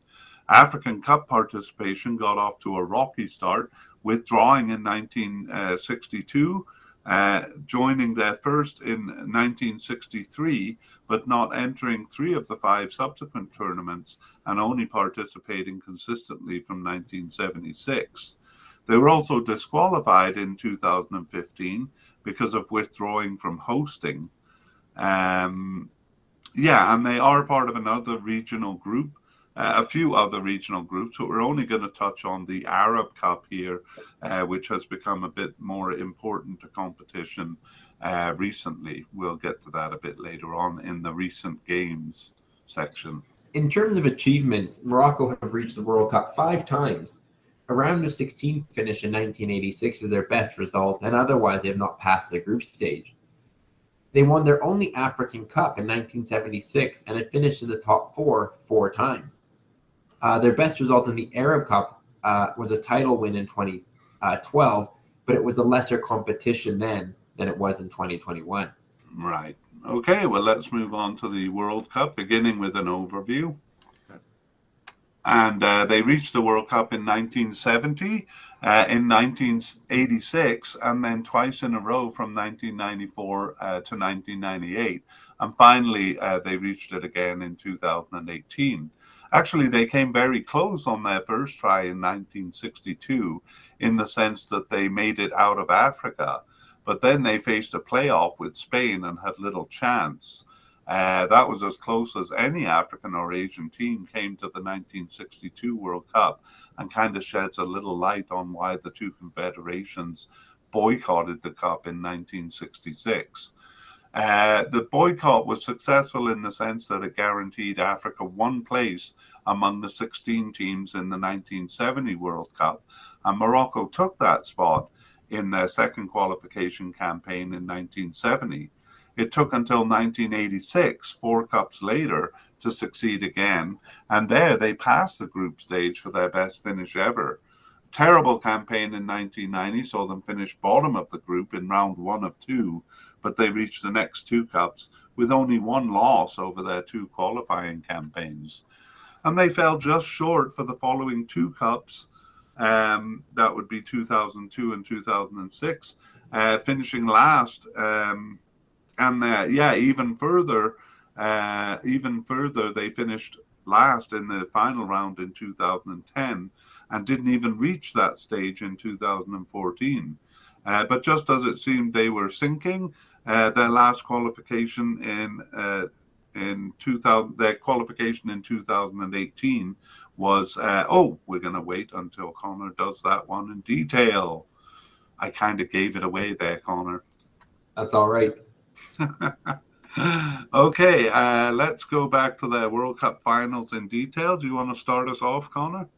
African Cup participation got off to a rocky start, withdrawing in 1962. Joining their first in 1963, but not entering 3 of the 5 subsequent tournaments and only participating consistently from 1976. They were also disqualified in 2015 because of withdrawing from hosting. Yeah, and they are part of another regional group, a few other regional groups, but we're only going to touch on the Arab Cup here, which has become a bit more important to competition recently. We'll get to that a bit later on in the recent games section.
In terms of achievements, Morocco have reached the World Cup 5 times. A round of 16 finish in 1986 is their best result, and otherwise they have not passed the group stage. They won their only African Cup in 1976 and have finished in the top 4 times. Their best result in the Arab Cup was a title win in 2012, but it was a lesser competition then than it was in 2021.
Right. Okay, well, let's move on to the World Cup, beginning with an overview. And they reached the World Cup in 1970, in 1986, and then twice in a row from 1994 to 1998. And finally, they reached it again in 2018. Actually, they came very close on their first try in 1962, in the sense that they made it out of Africa. But then they faced a playoff with Spain and had little chance. That was as close as any African or Asian team came to the 1962 World Cup, and kind of sheds a little light on why the 2 confederations boycotted the Cup in 1966. The boycott was successful in the sense that it guaranteed Africa 1 place among the 16 teams in the 1970 World Cup, and Morocco took that spot in their second qualification campaign in 1970. It took until 1986, 4 cups later, to succeed again, and there they passed the group stage for their best finish ever. Terrible campaign in 1990 saw them finish bottom of the group in round 1 of 2, but they reached the next 2 cups with only 1 loss over their 2 qualifying campaigns. And they fell just short for the following 2 cups. That would be 2002 and 2006, finishing last. And even further, they finished last in the final round in 2010 and didn't even reach that stage in 2014. But just as it seemed they were sinking, their last qualification in 2000, their qualification in 2018 was. We're going to wait until Connor does that one in detail. I kind of gave it away there, Connor.
That's all right.
Okay, let's go back to the World Cup finals in detail. Do you want to start us off, Connor?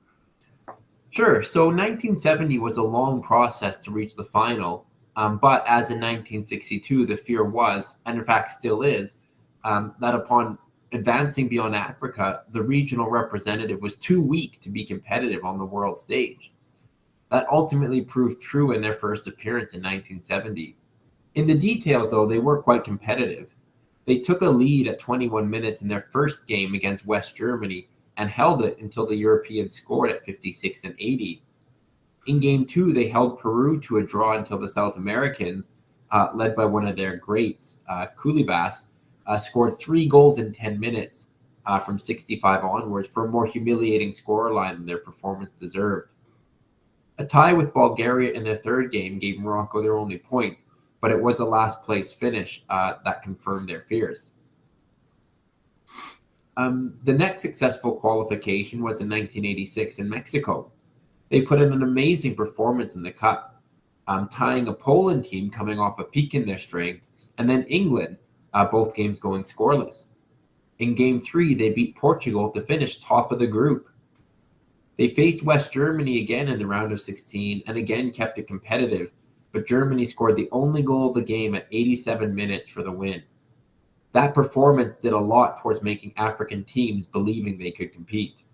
Sure. So 1970 was a long process to reach the final, but as in 1962, the fear was, and in fact still is, that upon advancing beyond Africa, the regional representative was too weak to be competitive on the world stage. That ultimately proved true in their first appearance in 1970. In the details, though, they were quite competitive. They took a lead at 21 minutes in their first game against West Germany and held it until the Europeans scored at 56 and 80. In game two, they held Peru to a draw until the South Americans, led by one of their greats, Culibas, scored 3 goals in 10 minutes from 65 onwards for a more humiliating scoreline than their performance deserved. A tie with Bulgaria in their third game gave Morocco their only point, but it was a last place finish that confirmed their fears. The next successful qualification was in 1986 in Mexico. They put in an amazing performance in the Cup, tying a Poland team coming off a peak in their strength, and then England, both games going scoreless. In Game 3, they beat Portugal to finish top of the group. They faced West Germany again in the round of 16 and again kept it competitive, but Germany scored the only goal of the game at 87 minutes for the win. That performance did a lot towards making African teams believing they could compete.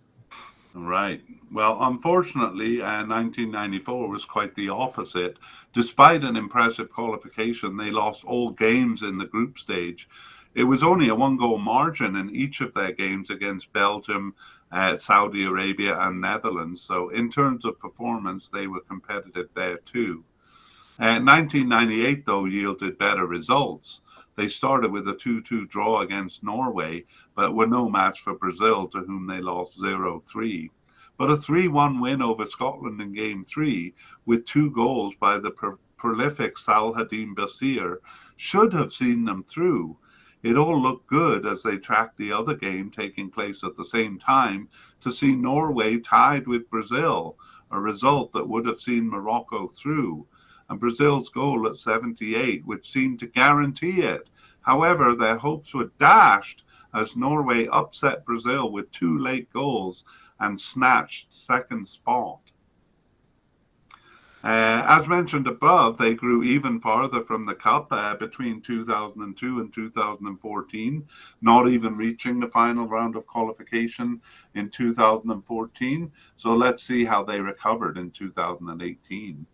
Right. Well, unfortunately, 1994 was quite the opposite. Despite an impressive qualification, they lost all games in the group stage. It was only a 1-goal margin in each of their games against Belgium, Saudi Arabia, and Netherlands. So in terms of performance, they were competitive there too. 1998, though, yielded better results. They started with a 2-2 draw against Norway, but were no match for Brazil, to whom they lost 0-3. But a 3-1 win over Scotland in Game 3, with 2 goals by the prolific Salahadin Basir, should have seen them through. It all looked good as they tracked the other game taking place at the same time to see Norway tied with Brazil, a result that would have seen Morocco through, and Brazil's goal at 78, which seemed to guarantee it. However, their hopes were dashed as Norway upset Brazil with 2 late goals and snatched second spot. As mentioned above, they grew even farther from the Cup between 2002 and 2014, not even reaching the final round of qualification in 2014. So let's see how they recovered in 2018.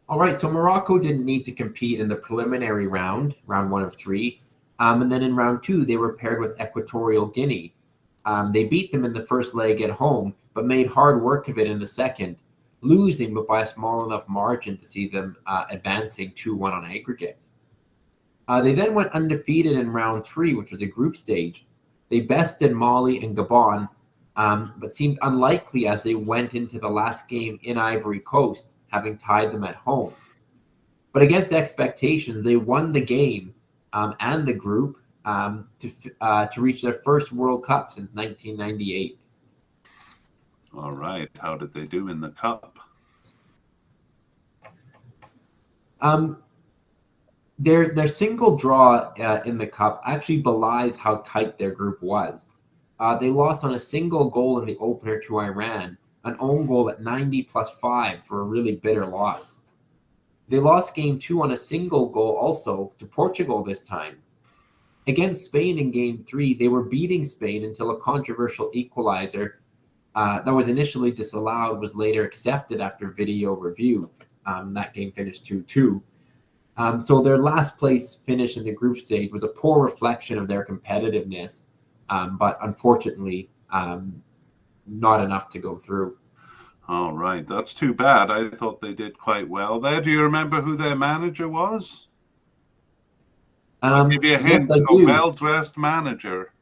All right, so Morocco didn't need to compete in the preliminary round 1 of 3. And then in round 2, they were paired with Equatorial Guinea. They beat them in the first leg at home, but made hard work of it in the second, losing but by a small enough margin to see them advancing 2-1 on aggregate. They then went undefeated in round 3, which was a group stage. They bested Mali and Gabon, but seemed unlikely as they went into the last game in Ivory Coast, having tied them at home. But against expectations, they won the game and the group to reach their first World Cup since 1998.
All right. How did they do in the Cup?
Their single draw in the Cup actually belies how tight their group was. They lost on a single goal in the opener to Iran, an own goal at 90+5 for a really bitter loss. They lost Game 2 on a single goal also to Portugal this time. Against Spain in Game 3, they were beating Spain until a controversial equalizer that was initially disallowed was later accepted after video review. That game finished 2-2. So their last place finish in the group stage was a poor reflection of their competitiveness, but unfortunately not enough to go through.
All right, that's too bad. I thought they did quite well there. Do you remember who their manager was? I'll give you a hint.
Yes, I
A
do.
well-dressed manager.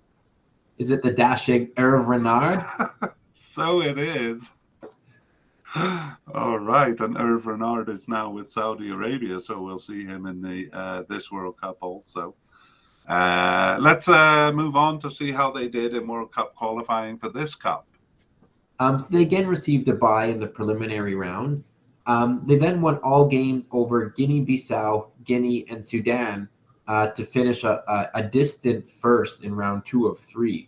Is it the dashing Hervé Renard?
So it is. All right, and Hervé Renard is now with Saudi Arabia, so we'll see him in the this World Cup also. Let's move on to see how they did in World Cup qualifying for this Cup.
So they again received a bye in the preliminary round. They then won all games over Guinea-Bissau, Guinea, and Sudan to finish a distant first in round 2 of 3.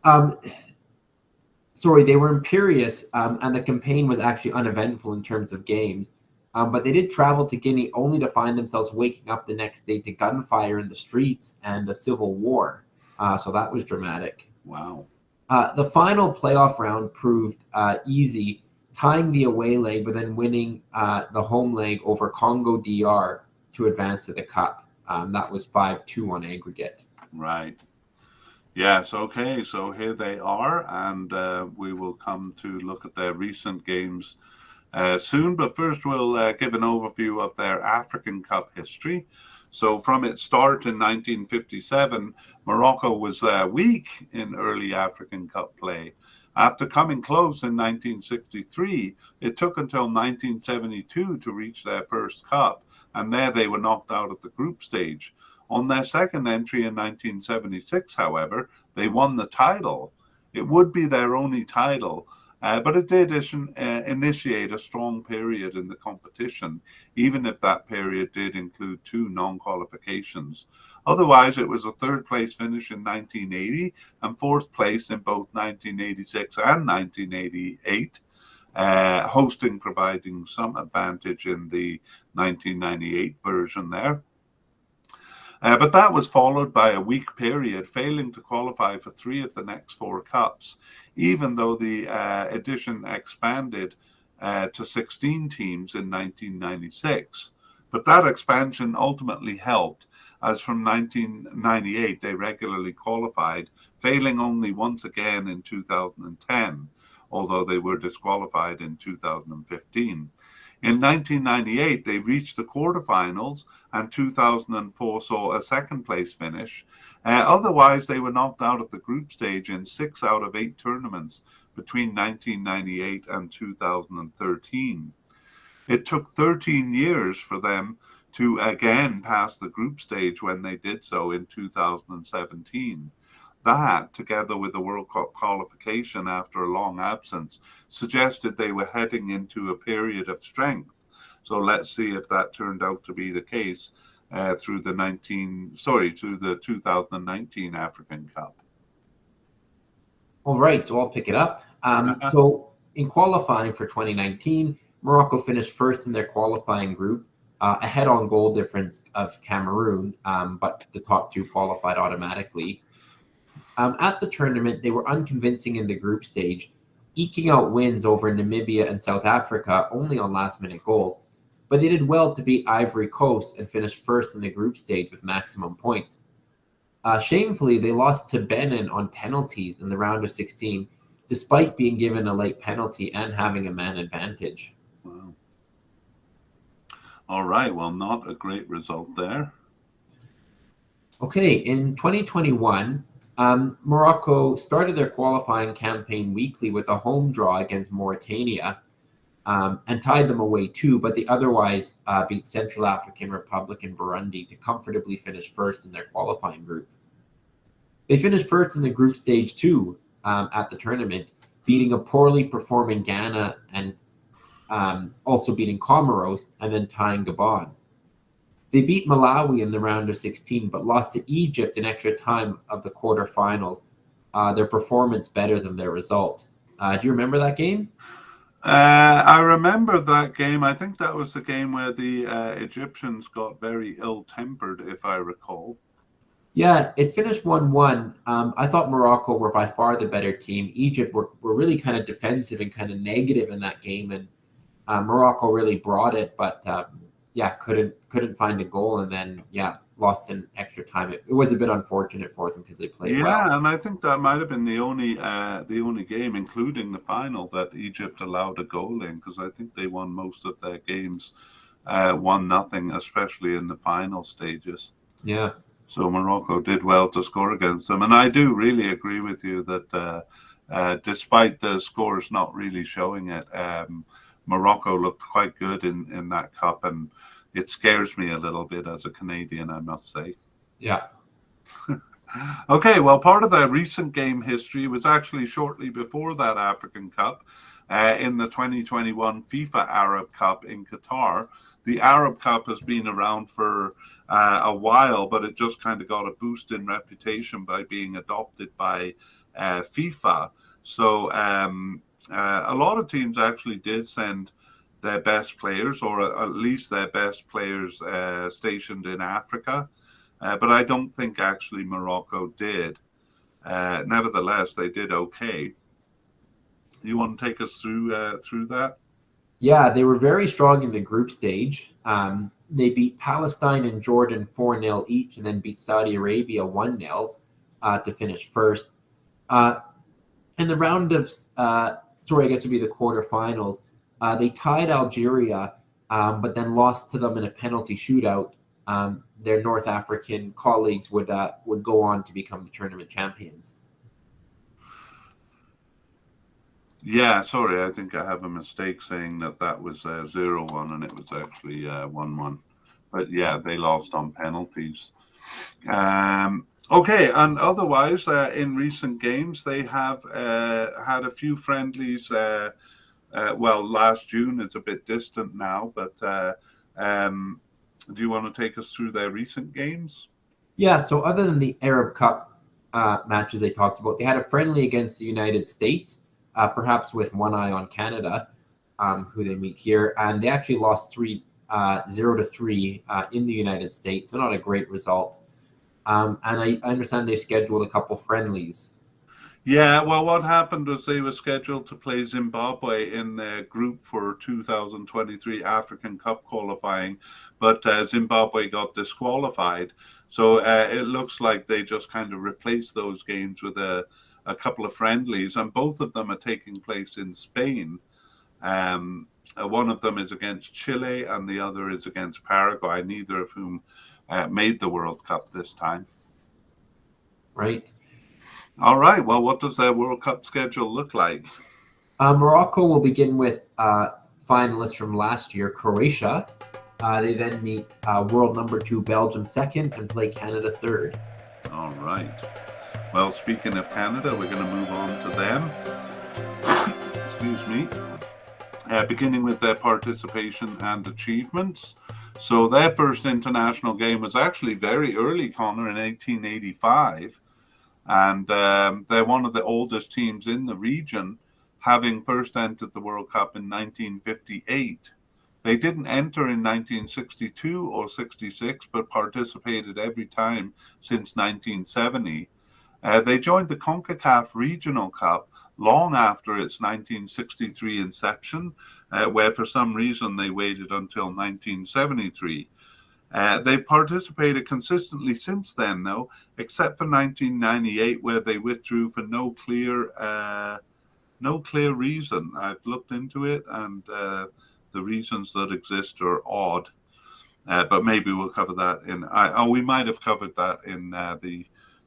They were imperious, and the campaign was actually uneventful in terms of games. But they did travel to Guinea only to find themselves waking up the next day to gunfire in the streets and a civil war. So that was dramatic.
Wow.
The final playoff round proved easy tying the away leg, but then winning the home leg over Congo DR to advance to the Cup. That was 5-2 on aggregate.
Right. Yes, okay, so here they are, and we will come to look at their recent games soon, but first we'll give an overview of their African Cup history. So from its start in 1957, Morocco was weak in early African Cup play. After coming close in 1963, it took until 1972 to reach their first cup, and there they were knocked out at the group stage. On their second entry in 1976, however, they won the title. It would be their only title, but it did initiate a strong period in the competition, even if that period did include 2 non-qualifications. Otherwise, it was a third-place finish in 1980 and fourth place in both 1986 and 1988. Hosting providing some advantage in the 1998 version there. But that was followed by a weak period, failing to qualify for 3 of the next 4 cups, even though the edition expanded to 16 teams in 1996. But that expansion ultimately helped, as from 1998 they regularly qualified, failing only once again in 2010, although they were disqualified in 2015. In 1998, they reached the quarterfinals, and 2004 saw a second-place finish. Otherwise, they were knocked out at the group stage in 6 out of 8 tournaments between 1998 and 2013. It took 13 years for them to again pass the group stage when they did so in 2017. That, together with the World Cup qualification after a long absence, suggested they were heading into a period of strength. So let's see if that turned out to be the case through the 2019 African Cup.
All right, so I'll pick it up. So in qualifying for 2019, Morocco finished first in their qualifying group, ahead on goal difference of Cameroon, but the top 2 qualified automatically. At the tournament, they were unconvincing in the group stage, eking out wins over Namibia and South Africa only on last-minute goals, but they did well to beat Ivory Coast and finish first in the group stage with maximum points. Shamefully, they lost to Benin on penalties in the round of 16, despite being given a late penalty and having a man advantage.
Wow. All right, well, not a great result there.
Okay, in 2021, Morocco started their qualifying campaign weakly with a home draw against Mauritania and tied them away too, but they otherwise beat Central African Republic and Burundi to comfortably finish first in their qualifying group. They finished first in the group stage too at the tournament, beating a poorly performing Ghana and also beating Comoros and then tying Gabon. They beat Malawi in the round of 16, but lost to Egypt in extra time of the quarterfinals. Their performance better than their result. Do you remember that game?
I remember that game. I think that was the game where the Egyptians got very ill-tempered, if I recall.
Yeah, it finished 1-1. I thought Morocco were by far the better team. Egypt were really kind of defensive and kind of negative in that game, and Morocco really brought it, but couldn't find a goal, and then lost in extra time. It was a bit unfortunate for them because they played well.
Yeah, and I think that might have been the only game, including the final, that Egypt allowed a goal in, because I think they won most of their games 1-0, especially in the final stages.
Yeah.
So Morocco did well to score against them, and I do really agree with you that despite the scores not really showing it, Morocco looked quite good in that cup, and it scares me a little bit as a Canadian, I must say.
Yeah.
Okay, well, part of their recent game history was actually shortly before that African Cup, in the 2021 FIFA Arab Cup in Qatar. The Arab Cup has been around for a while, but it just kind of got a boost in reputation by being adopted by FIFA. So a lot of teams actually did send their best players, or at least their best players stationed in Africa. But I don't think actually Morocco did. Nevertheless, they did okay. You want to take us through that?
Yeah, they were very strong in the group stage. They beat Palestine and Jordan 4-0 each, and then beat Saudi Arabia 1-0 to finish first. In the round of, I guess it would be the quarterfinals, they tied Algeria, but then lost to them in a penalty shootout. Their North African colleagues would go on to become the tournament champions.
Yeah, sorry, I think I have a mistake saying that was 0-1 and it was actually 1-1. But yeah, they lost on penalties. Okay, and otherwise, in recent games, they have had a few friendlies. Well, last June is a bit distant now, but do you want to take us through their recent games?
Yeah, so other than the Arab Cup matches they talked about, they had a friendly against the United States, perhaps with one eye on Canada, who they meet here, and they actually lost 0-3 in the United States, so not a great result. And I understand they scheduled a couple friendlies.
Yeah, well, what happened was they were scheduled to play Zimbabwe in their group for 2023 African Cup qualifying, but Zimbabwe got disqualified. So it looks like they just kind of replaced those games with a couple of friendlies, and both of them are taking place in Spain. One of them is against Chile, and the other is against Paraguay, neither of whom made the World Cup this time.
Right.
All right. Well, what does their World Cup schedule look like?
Morocco will begin with finalists from last year, Croatia. They then meet world number 2 Belgium second and play Canada third.
All right. Well, speaking of Canada, we're going to move on to them. Excuse me. Beginning with their participation and achievements. So their first international game was actually very early, Connor, in 1885. And they're one of the oldest teams in the region, having first entered the World Cup in 1958. They didn't enter in 1962 or 66, but participated every time since 1970. They joined the CONCACAF Regional Cup long after its 1963 inception, where for some reason they waited until 1973. They've participated consistently since then, though, except for 1998, where they withdrew for no clear reason. I've looked into it, and the reasons that exist are odd. But maybe we'll cover that we might have covered that in the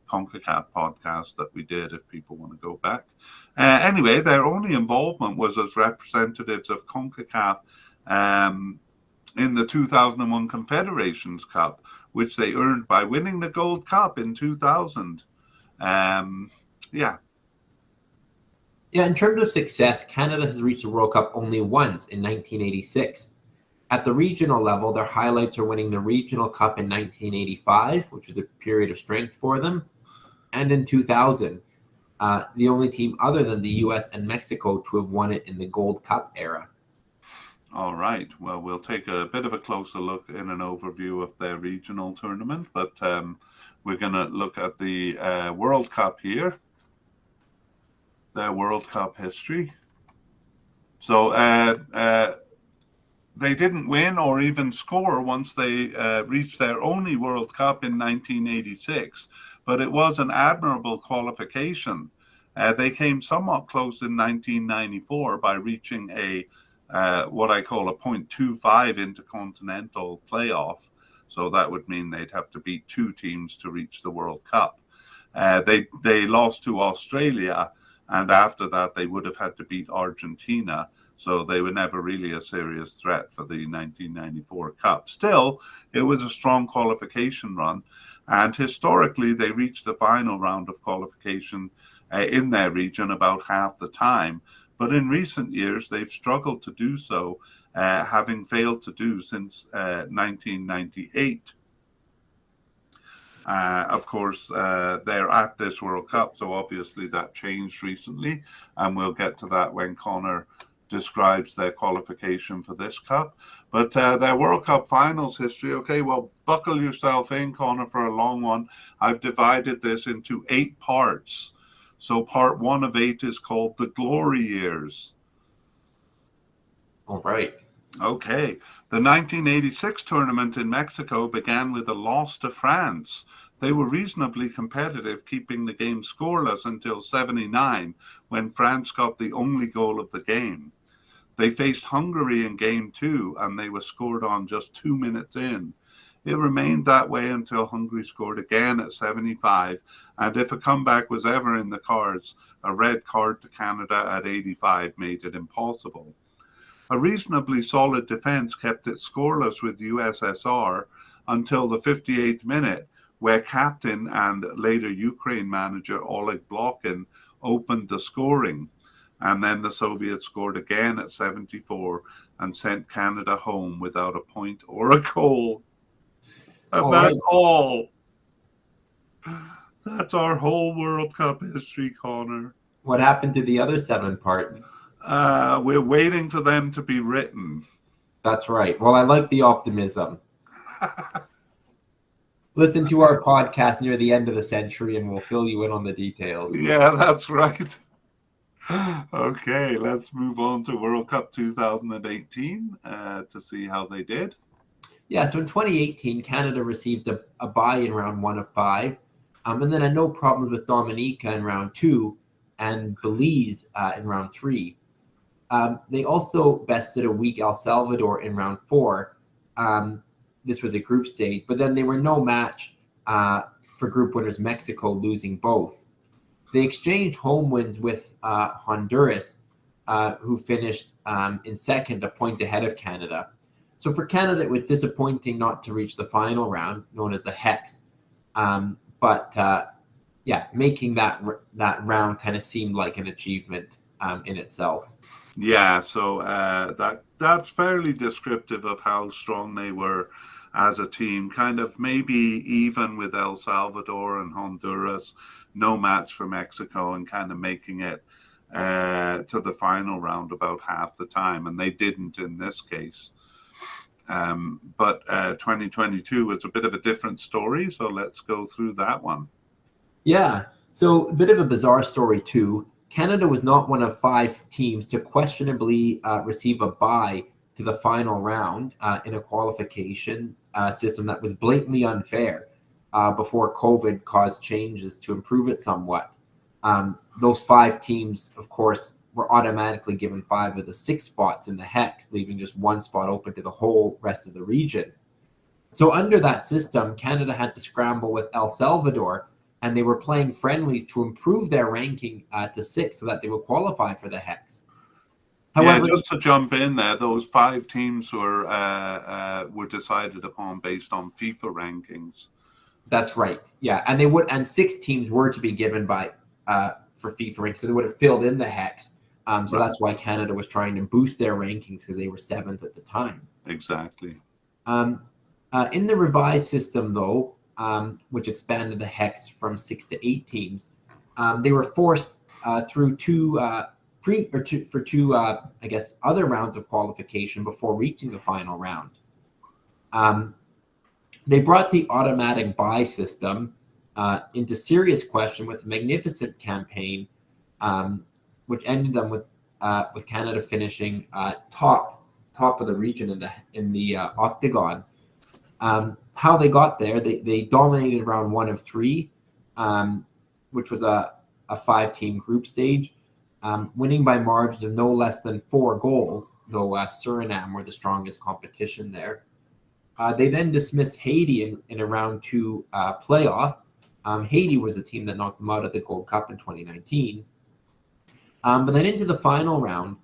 CONCACAF podcast that we did, if people want to go back. Anyway, their only involvement was as representatives of CONCACAF in the 2001 Confederations Cup, which they earned by winning the Gold Cup in 2000. Yeah, in
terms of success, Canada has reached the World Cup only once in 1986. At the regional level, their highlights are winning the Regional Cup in 1985, which was a period of strength for them, and in 2000, the only team other than the US and Mexico to have won it in the Gold Cup era.
All right. Well, we'll take a bit of a closer look in an overview of their regional tournament, but we're going to look at the World Cup here, their World Cup history. So they didn't win or even score once they reached their only World Cup in 1986, but it was an admirable qualification. They came somewhat close in 1994 by reaching what I call a 0.25 intercontinental playoff. So that would mean they'd have to beat 2 teams to reach the World Cup. They lost to Australia, and after that they would have had to beat Argentina. So they were never really a serious threat for the 1994 Cup. Still, it was a strong qualification run, and historically they reached the final round of qualification in their region about half the time. But in recent years, they've struggled to do so, having failed to do since 1998. Of course, they're at this World Cup, so obviously that changed recently, and we'll get to that when Connor describes their qualification for this Cup. But their World Cup finals history, okay, well, buckle yourself in, Connor, for a long one. I've divided this into 8 parts. So part 1 of 8 is called the Glory Years.
All right.
Okay. The 1986 tournament in Mexico began with a loss to France. They were reasonably competitive, keeping the game scoreless until 79, when France got the only goal of the game. They faced Hungary in game 2, and they were scored on just 2 minutes in. It remained that way until Hungary scored again at 75, and if a comeback was ever in the cards, a red card to Canada at 85 made it impossible. A reasonably solid defense kept it scoreless with USSR until the 58th minute, where captain and later Ukraine manager Oleg Blokhin opened the scoring. And then the Soviets scored again at 74 and sent Canada home without a point or a goal. And that's all. That's our whole World Cup history, Connor.
What happened to the other 7 parts?
We're waiting for them to be written.
That's right. Well, I like the optimism. Listen to our podcast near the end of the century and we'll fill you in on the details.
Yeah, that's right. Okay, let's move on to World Cup 2018 to see how they did.
Yeah, so in 2018, Canada received a bye in round 1 of 5, and then had no problems with Dominica in round 2 and Belize in round 3. They also bested a weak El Salvador in round 4. This was a group stage, but then they were no match for group winners Mexico, losing both. They exchanged home wins with Honduras, who finished in second, a point ahead of Canada. So for Canada, it was disappointing not to reach the final round, known as the Hex. But making that round kind of seemed like an achievement in itself.
Yeah, so that's fairly descriptive of how strong they were as a team. Kind of maybe even with El Salvador and Honduras, no match for Mexico, and kind of making it to the final round about half the time, and they didn't in this case. But 2022 was a bit of a different story, so let's go through that one.
Yeah, so a bit of a bizarre story too. Canada was not one of 5 teams to questionably receive a bye to the final round in a qualification system that was blatantly unfair before COVID caused changes to improve it somewhat. Those 5 teams, of course, were automatically given 5 of the 6 spots in the Hex, leaving just 1 spot open to the whole rest of the region. So under that system, Canada had to scramble with El Salvador, and they were playing friendlies to improve their ranking to 6 so that they would qualify for the Hex.
However, just to jump in there, those 5 teams were decided upon based on FIFA rankings.
That's right. Yeah, and 6 teams were to be given by for FIFA rankings, so they would have filled in the Hex. So that's why Canada was trying to boost their rankings, because they were 7th at the time.
Exactly.
In the revised system, though, which expanded the Hex from 6 to 8 teams, they were forced through two other rounds of qualification before reaching the final round. They brought the automatic bye system into serious question with a magnificent campaign, which ended them with Canada finishing top of the region in the octagon. How they got there, they dominated round 1 of 3, which was a 5-team group stage, winning by margins of no less than 4 goals, though Suriname were the strongest competition there. They then dismissed Haiti in a round 2 playoff. Haiti was a team that knocked them out of the Gold Cup in 2019. But then into the final round.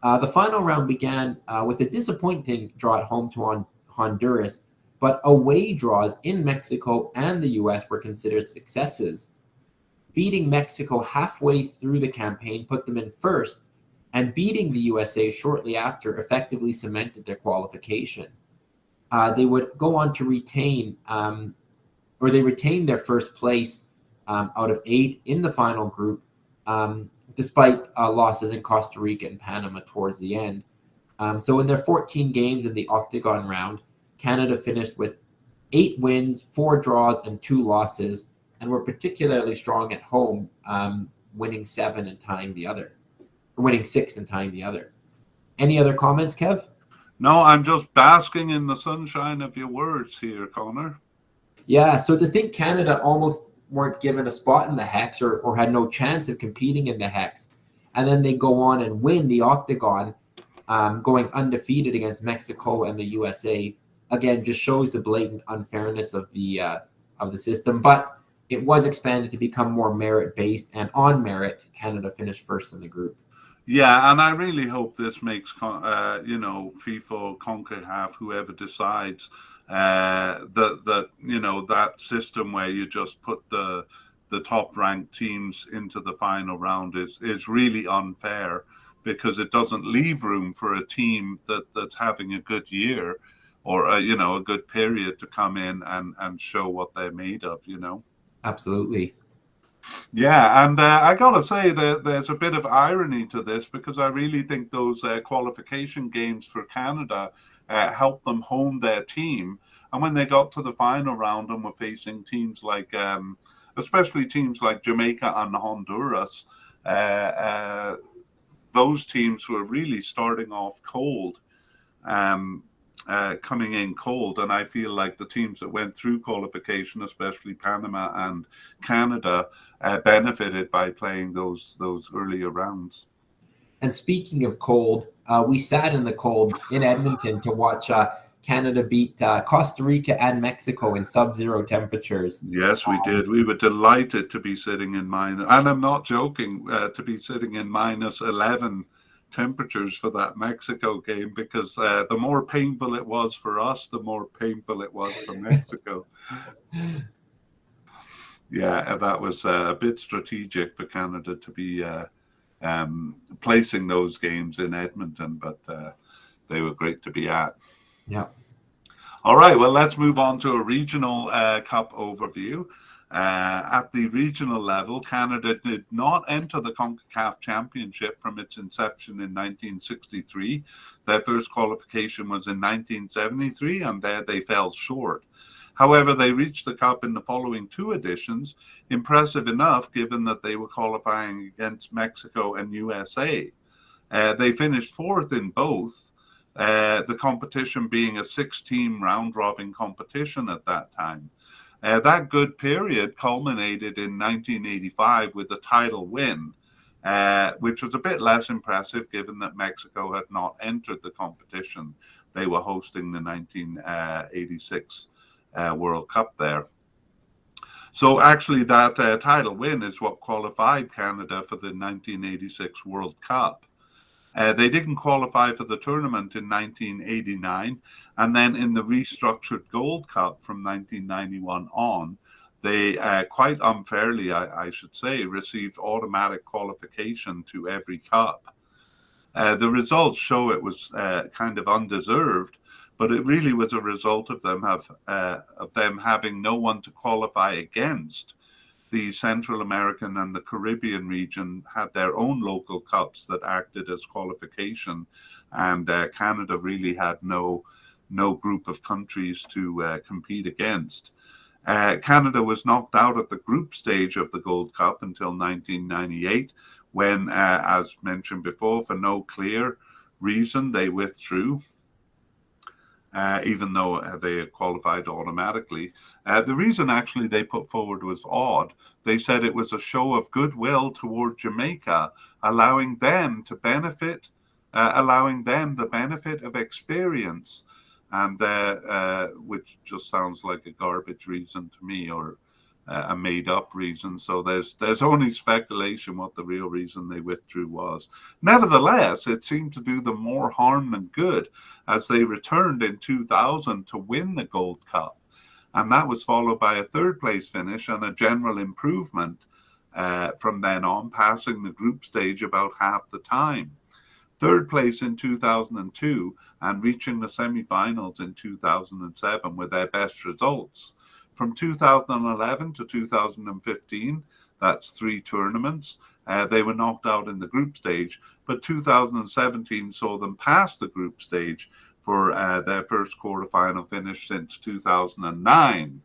The final round began with a disappointing draw at home to Honduras, but away draws in Mexico and the U.S. were considered successes. Beating Mexico halfway through the campaign put them in first, and beating the USA shortly after effectively cemented their qualification. They would go on to retain their first place out of 8 in the final group, despite losses in Costa Rica and Panama towards the end. So in their 14 games in the octagon round, Canada finished with 8 wins, 4 draws, and 2 losses, and were particularly strong at home, winning 7 and tying the other, or winning 6 and tying the other. Any other comments, Kev?
No, I'm just basking in the sunshine of your words here, Connor.
Yeah, so to think Canada almost weren't given a spot in the Hex, or had no chance of competing in the Hex, and then they go on and win the Octagon, going undefeated against Mexico and the USA, again, just shows the blatant unfairness of the system. But it was expanded to become more merit-based, and on merit, Canada finished first in the group.
Yeah, and I really hope this makes FIFA, CONCACAF, whoever decides that system where you just put the top ranked teams into the final round is really unfair, because it doesn't leave room for a team that's having a good year, or a good period to come in and show what they're made of.
Absolutely.
Yeah, and I gotta say that there's a bit of irony to this, because I really think those qualification games for Canada helped them hone their team. And when they got to the final round and were facing teams like, especially teams like Jamaica and Honduras, uh, uh, those teams were really starting off cold. Um, Coming in cold, and I feel like the teams that went through qualification, especially Panama and Canada, benefited by playing those earlier rounds.
And speaking of cold, we sat in the cold in Edmonton to watch Canada beat Costa Rica and Mexico in sub-zero temperatures.
Yes, we did. We were delighted to be sitting in minus, and I'm not joking, to be sitting in -11 temperatures for that Mexico game, because the more painful it was for us, the more painful it was for Mexico. Yeah, that was a bit strategic for Canada to be placing those games in Edmonton, but they were great to be at.
Yeah.
All right, well, let's move on to a regional cup overview. At the regional level, Canada did not enter the CONCACAF Championship from its inception in 1963. Their first qualification was in 1973, and there they fell short. However, they reached the cup in the following 2 editions, impressive enough given that they were qualifying against Mexico and USA. They finished 4th in both, the competition being a 6-team round-robin competition at that time. That good period culminated in 1985 with a title win, which was a bit less impressive given that Mexico had not entered the competition. They were hosting the 1986 World Cup there. So actually that title win is what qualified Canada for the 1986 World Cup. They didn't qualify for the tournament in 1989, and then in the restructured Gold Cup from 1991 on, they quite unfairly, I should say, received automatic qualification to every cup. The results show it was kind of undeserved, but it really was a result of them having no one to qualify against. The Central American and the Caribbean region had their own local cups that acted as qualification, and Canada really had no group of countries to compete against. Canada was knocked out at the group stage of the Gold Cup until 1998, when, as mentioned before, for no clear reason, they withdrew. Even though they had qualified automatically. The reason actually they put forward was odd. They said it was a show of goodwill toward Jamaica, allowing them the benefit of experience, and which just sounds like a garbage reason to me, or a made-up reason. So there's only speculation what the real reason they withdrew was. Nevertheless, it seemed to do them more harm than good, as they returned in 2000 to win the Gold Cup. And that was followed by a 3rd place finish and a general improvement from then on, passing the group stage about half the time. 3rd place in 2002 and reaching the semi-finals in 2007 were their best results. From 2011 to 2015, that's 3 tournaments, they were knocked out in the group stage, but 2017 saw them pass the group stage for their first quarterfinal finish since 2009.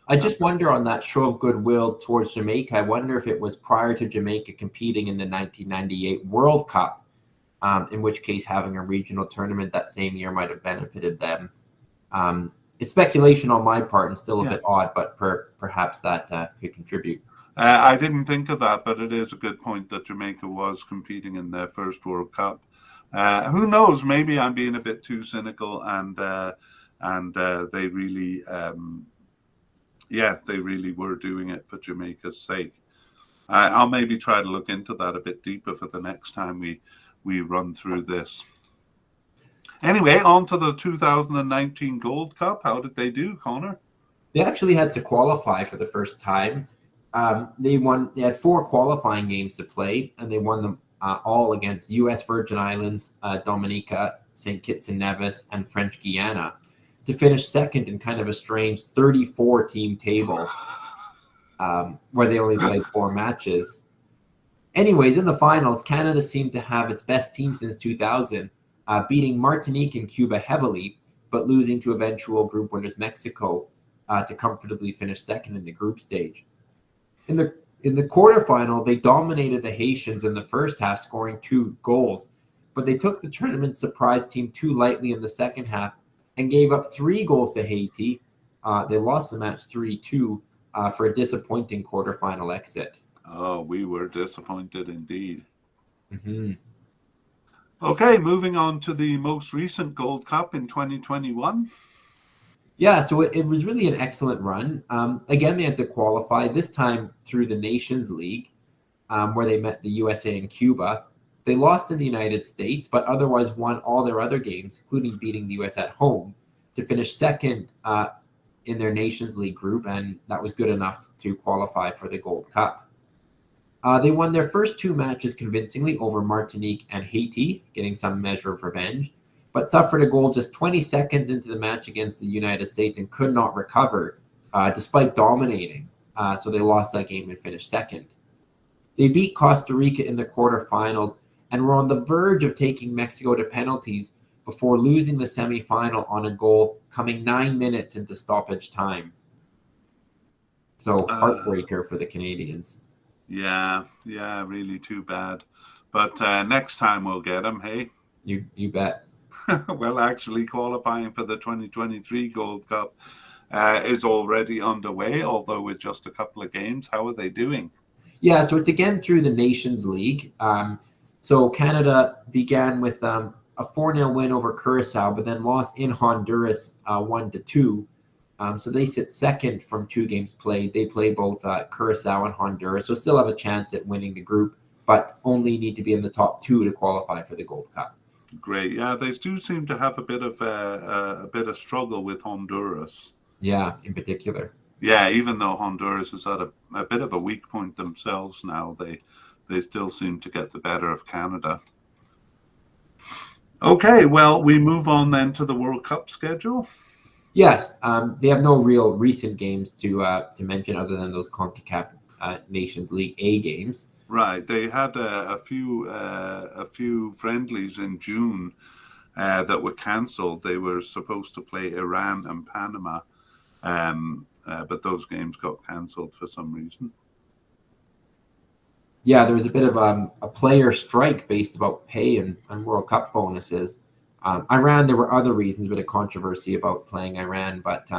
I just wonder on that show of goodwill towards Jamaica, I wonder if it was prior to Jamaica competing in the 1998 World Cup, in which case having a regional tournament that same year might have benefited them. It's speculation on my part and still a bit odd, but perhaps that could contribute.
I didn't think of that, but it is a good point that Jamaica was competing in their first World Cup. Who knows? Maybe I'm being a bit too cynical, and they really, they really were doing it for Jamaica's sake. I'll maybe try to look into that a bit deeper for the next time we run through this. Anyway, on to the 2019 Gold Cup. How did they do, Connor?
They actually had to qualify for the first time. They had 4 qualifying games to play, and they won them all against U.S. Virgin Islands, Dominica, St. Kitts and Nevis, and French Guiana, to finish second in kind of a strange 34-team table, where they only played 4 matches. Anyways, in the finals, Canada seemed to have its best team since 2000, beating Martinique and Cuba heavily, but losing to eventual group winners Mexico to comfortably finish second in the group stage. In the quarterfinal, they dominated the Haitians in the first half, scoring 2 goals, but they took the tournament surprise team too lightly in the second half and gave up 3 goals to Haiti. They lost the match 3-2 for a disappointing quarterfinal exit.
Oh, we were disappointed indeed.
Mm-hmm.
Okay, moving on to the most recent Gold Cup in 2021.
Yeah, so it was really an excellent run. Again, they had to qualify, this time through the Nations League, where they met the USA and Cuba. They lost in the United States, but otherwise won all their other games, including beating the US at home, to finish second in their Nations League group, and that was good enough to qualify for the Gold Cup. They won their first 2 matches convincingly over Martinique and Haiti, getting some measure of revenge, but suffered a goal just 20 seconds into the match against the United States and could not recover, despite dominating. So they lost that game and finished second. They beat Costa Rica in the quarterfinals and were on the verge of taking Mexico to penalties before losing the semifinal on a goal coming 9 minutes into stoppage time. So heartbreaker for the Canadians.
Yeah, really too bad. But next time we'll get them, hey?
You bet.
Well, actually, qualifying for the 2023 Gold Cup is already underway, although with just a couple of games. How are they doing?
Yeah, so it's again through the Nations League. So Canada began with a 4-0 win over Curacao, but then lost in Honduras 1-2. So they sit second from 2 games played. They play both Curacao and Honduras, so still have a chance at winning the group, but only need to be in the top 2 to qualify for the Gold Cup.
Great. Yeah, they do seem to have a bit of struggle with Honduras.
Yeah, in particular.
Yeah, even though Honduras is at a bit of a weak point themselves now, they still seem to get the better of Canada. Okay, well, we move on then to the World Cup schedule.
Yes, they have no real recent games to mention other than those CONCACAF Nations League A games.
Right, they had a few friendlies in June that were cancelled. They were supposed to play Iran and Panama, but those games got cancelled for some reason.
Yeah, there was a bit of a player strike based about pay and World Cup bonuses. Iran, there were other reasons, but a controversy about playing Iran. But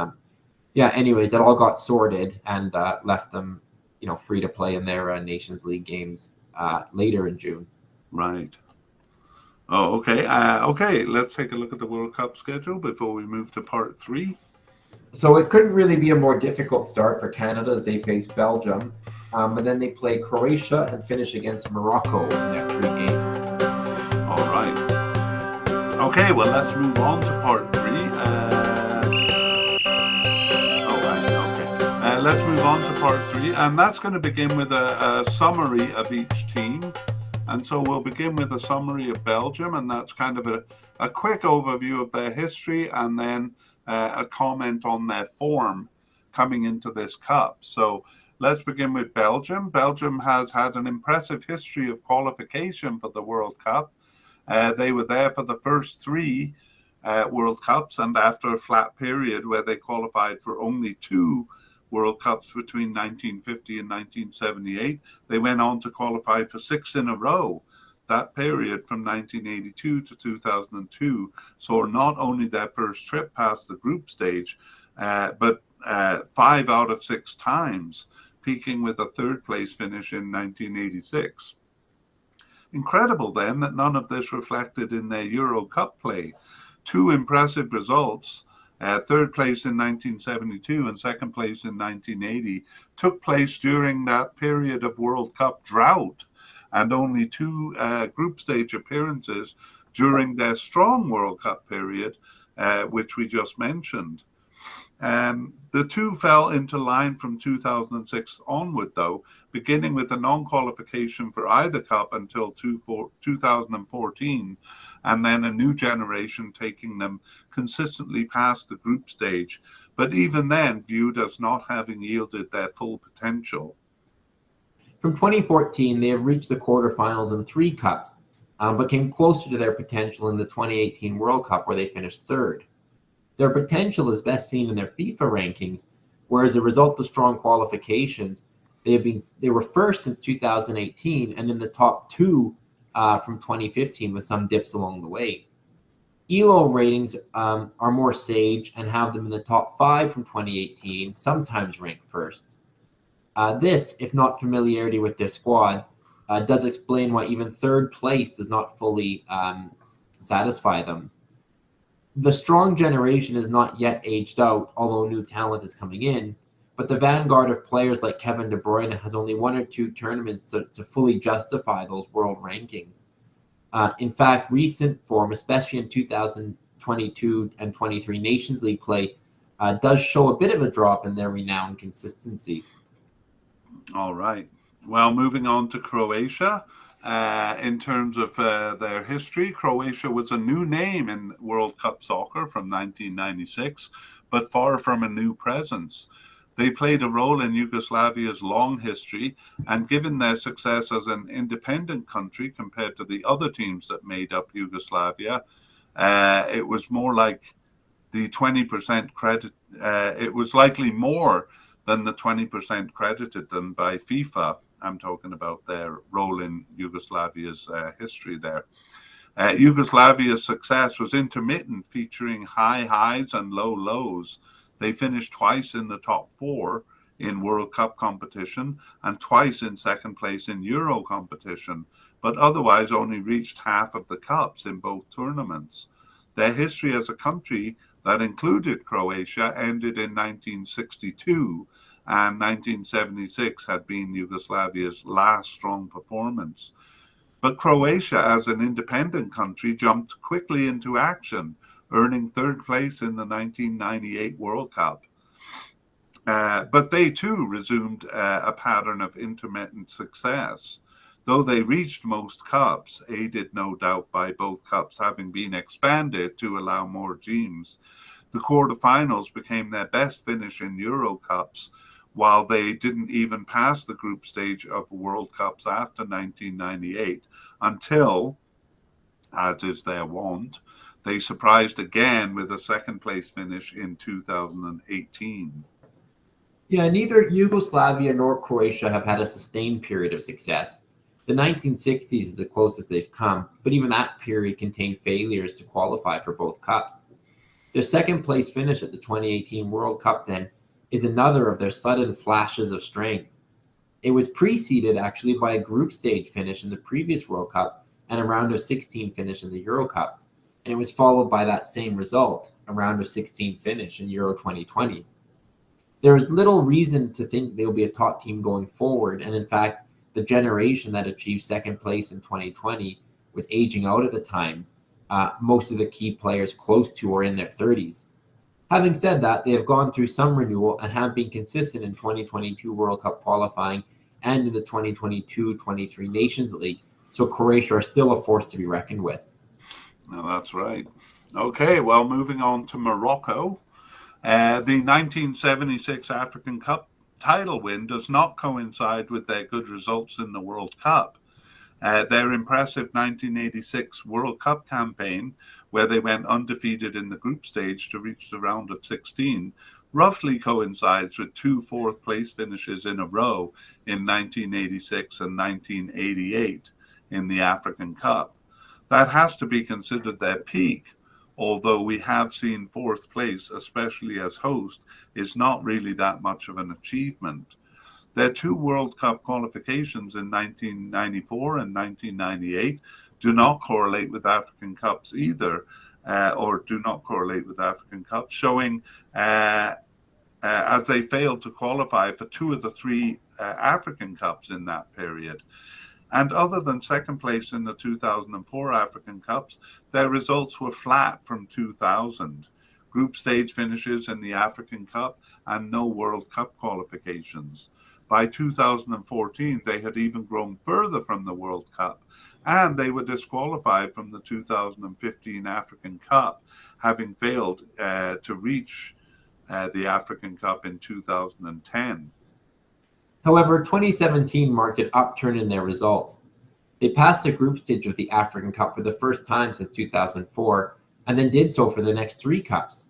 anyways, it all got sorted and left them, free to play in their Nations League games later in June.
Right. Oh, okay. Okay, let's take a look at the World Cup schedule before we move to part 3.
So it couldn't really be a more difficult start for Canada as they face Belgium. And then they play Croatia and finish against Morocco in their 3 games.
All right. Okay, well, let's move on to part 3. Let's move on to part 3, and that's going to begin with a summary of each team. And so we'll begin with a summary of Belgium, and that's kind of a quick overview of their history and then a comment on their form coming into this cup. So let's begin with Belgium. Belgium has had an impressive history of qualification for the World Cup. They were there for the first 3 World Cups, and after a flat period where they qualified for only 2 World Cups between 1950 and 1978. They went on to qualify for 6 in a row. That period from 1982 to 2002 saw not only their first trip past the group stage, but 5 out of 6 times, peaking with a third place finish in 1986. Incredible then that none of this reflected in their Euro Cup play. 2 impressive results, third place in 1972 and second place in 1980, took place during that period of World Cup drought, and only 2 group stage appearances during their strong World Cup period, which we just mentioned. The 2 fell into line from 2006 onward, though, beginning with a non-qualification for either cup until 2014, and then a new generation taking them consistently past the group stage, but even then viewed as not having yielded their full potential.
From 2014, they have reached the quarterfinals in 3 cups, but came closer to their potential in the 2018 World Cup, where they finished third. Their potential is best seen in their FIFA rankings, where as a result of strong qualifications, they were first since 2018 and in the top 2 from 2015 with some dips along the way. ELO ratings are more sage and have them in the top 5 from 2018, sometimes ranked first. This, if not familiarity with their squad, does explain why even third place does not fully satisfy them. The strong generation is not yet aged out, although new talent is coming in, but the vanguard of players like Kevin De Bruyne has only 1 or 2 tournaments to fully justify those world rankings. In fact, recent form, especially in 2022 and 23 Nations League play, does show a bit of a drop in their renowned consistency.
All right. Well, moving on to Croatia. In terms of their history, Croatia was a new name in World Cup soccer from 1996, but far from a new presence. They played a role in Yugoslavia's long history, and given their success as an independent country compared to the other teams that made up Yugoslavia, it was more like the 20% credit. It was likely more than the 20% credited them by FIFA. I'm talking about their role in Yugoslavia's history there. Yugoslavia's success was intermittent, featuring high highs and low lows. They finished twice in the top 4 in World Cup competition and twice in second place in Euro competition, but otherwise only reached half of the cups in both tournaments. Their history as a country that included Croatia ended in 1962, and 1976 had been Yugoslavia's last strong performance. But Croatia, as an independent country, jumped quickly into action, earning third place in the 1998 World Cup. But they too resumed a pattern of intermittent success. Though they reached most cups, aided no doubt by both cups having been expanded to allow more teams, the quarterfinals became their best finish in Euro Cups, while they didn't even pass the group stage of World Cups after 1998 until, as is their wont, they surprised again with a second place finish in 2018.
Yeah, neither Yugoslavia nor Croatia have had a sustained period of success. The 1960s is the closest they've come, but even that period contained failures to qualify for both cups. Their second place finish at the 2018 World Cup then is another of their sudden flashes of strength. It was preceded actually by a group stage finish in the previous World Cup and a round of 16 finish in the Euro Cup, and it was followed by that same result, a round of 16 finish in Euro 2020. There is little reason to think they'll be a top team going forward, and in fact, the generation that achieved second place in 2020 was aging out at the time. Most of the key players close to or in their 30s. Having said that, they have gone through some renewal and have been consistent in 2022 World Cup qualifying and in the 2022-23 Nations League, so Croatia are still a force to be reckoned with.
No, that's right. Okay, well, moving on to Morocco. The 1976 African Cup title win does not coincide with their good results in the World Cup. Their impressive 1986 World Cup campaign, where they went undefeated in the group stage to reach the round of 16, roughly coincides with two fourth-place finishes in a row in 1986 and 1988 in the African Cup. That has to be considered their peak, although we have seen fourth place, especially as host, is not really that much of an achievement. Their two World Cup qualifications in 1994 and 1998 do not correlate with African Cups either, or do not correlate with African Cups, showing as they failed to qualify for two of the three African Cups in that period. And other than second place in the 2004 African Cups, their results were flat from 2000. Group stage finishes in the African Cup and no World Cup qualifications. By 2014, they had even grown further from the World Cup, and they were disqualified from the 2015 African Cup, having failed to reach the African Cup in 2010.
However, 2017 marked an upturn in their results. They passed the group stage of the African Cup for the first time since 2004, and then did so for the next three cups.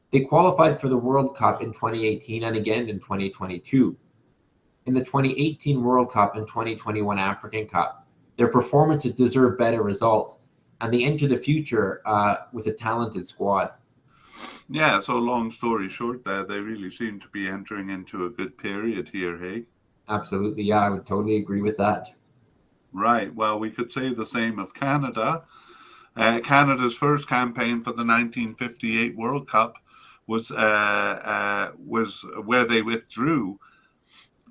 They qualified for the World Cup in 2018 and again in 2022. In the 2018 World Cup and 2021 African Cup, their performances deserve better results, and they enter the future with a talented squad.
Yeah, so long story short there, they really seem to be entering into a good period here, hey?
Absolutely, yeah, I would totally agree with that.
Right, well, we could say the same of Canada. Canada's first campaign for the 1958 World Cup was where they withdrew.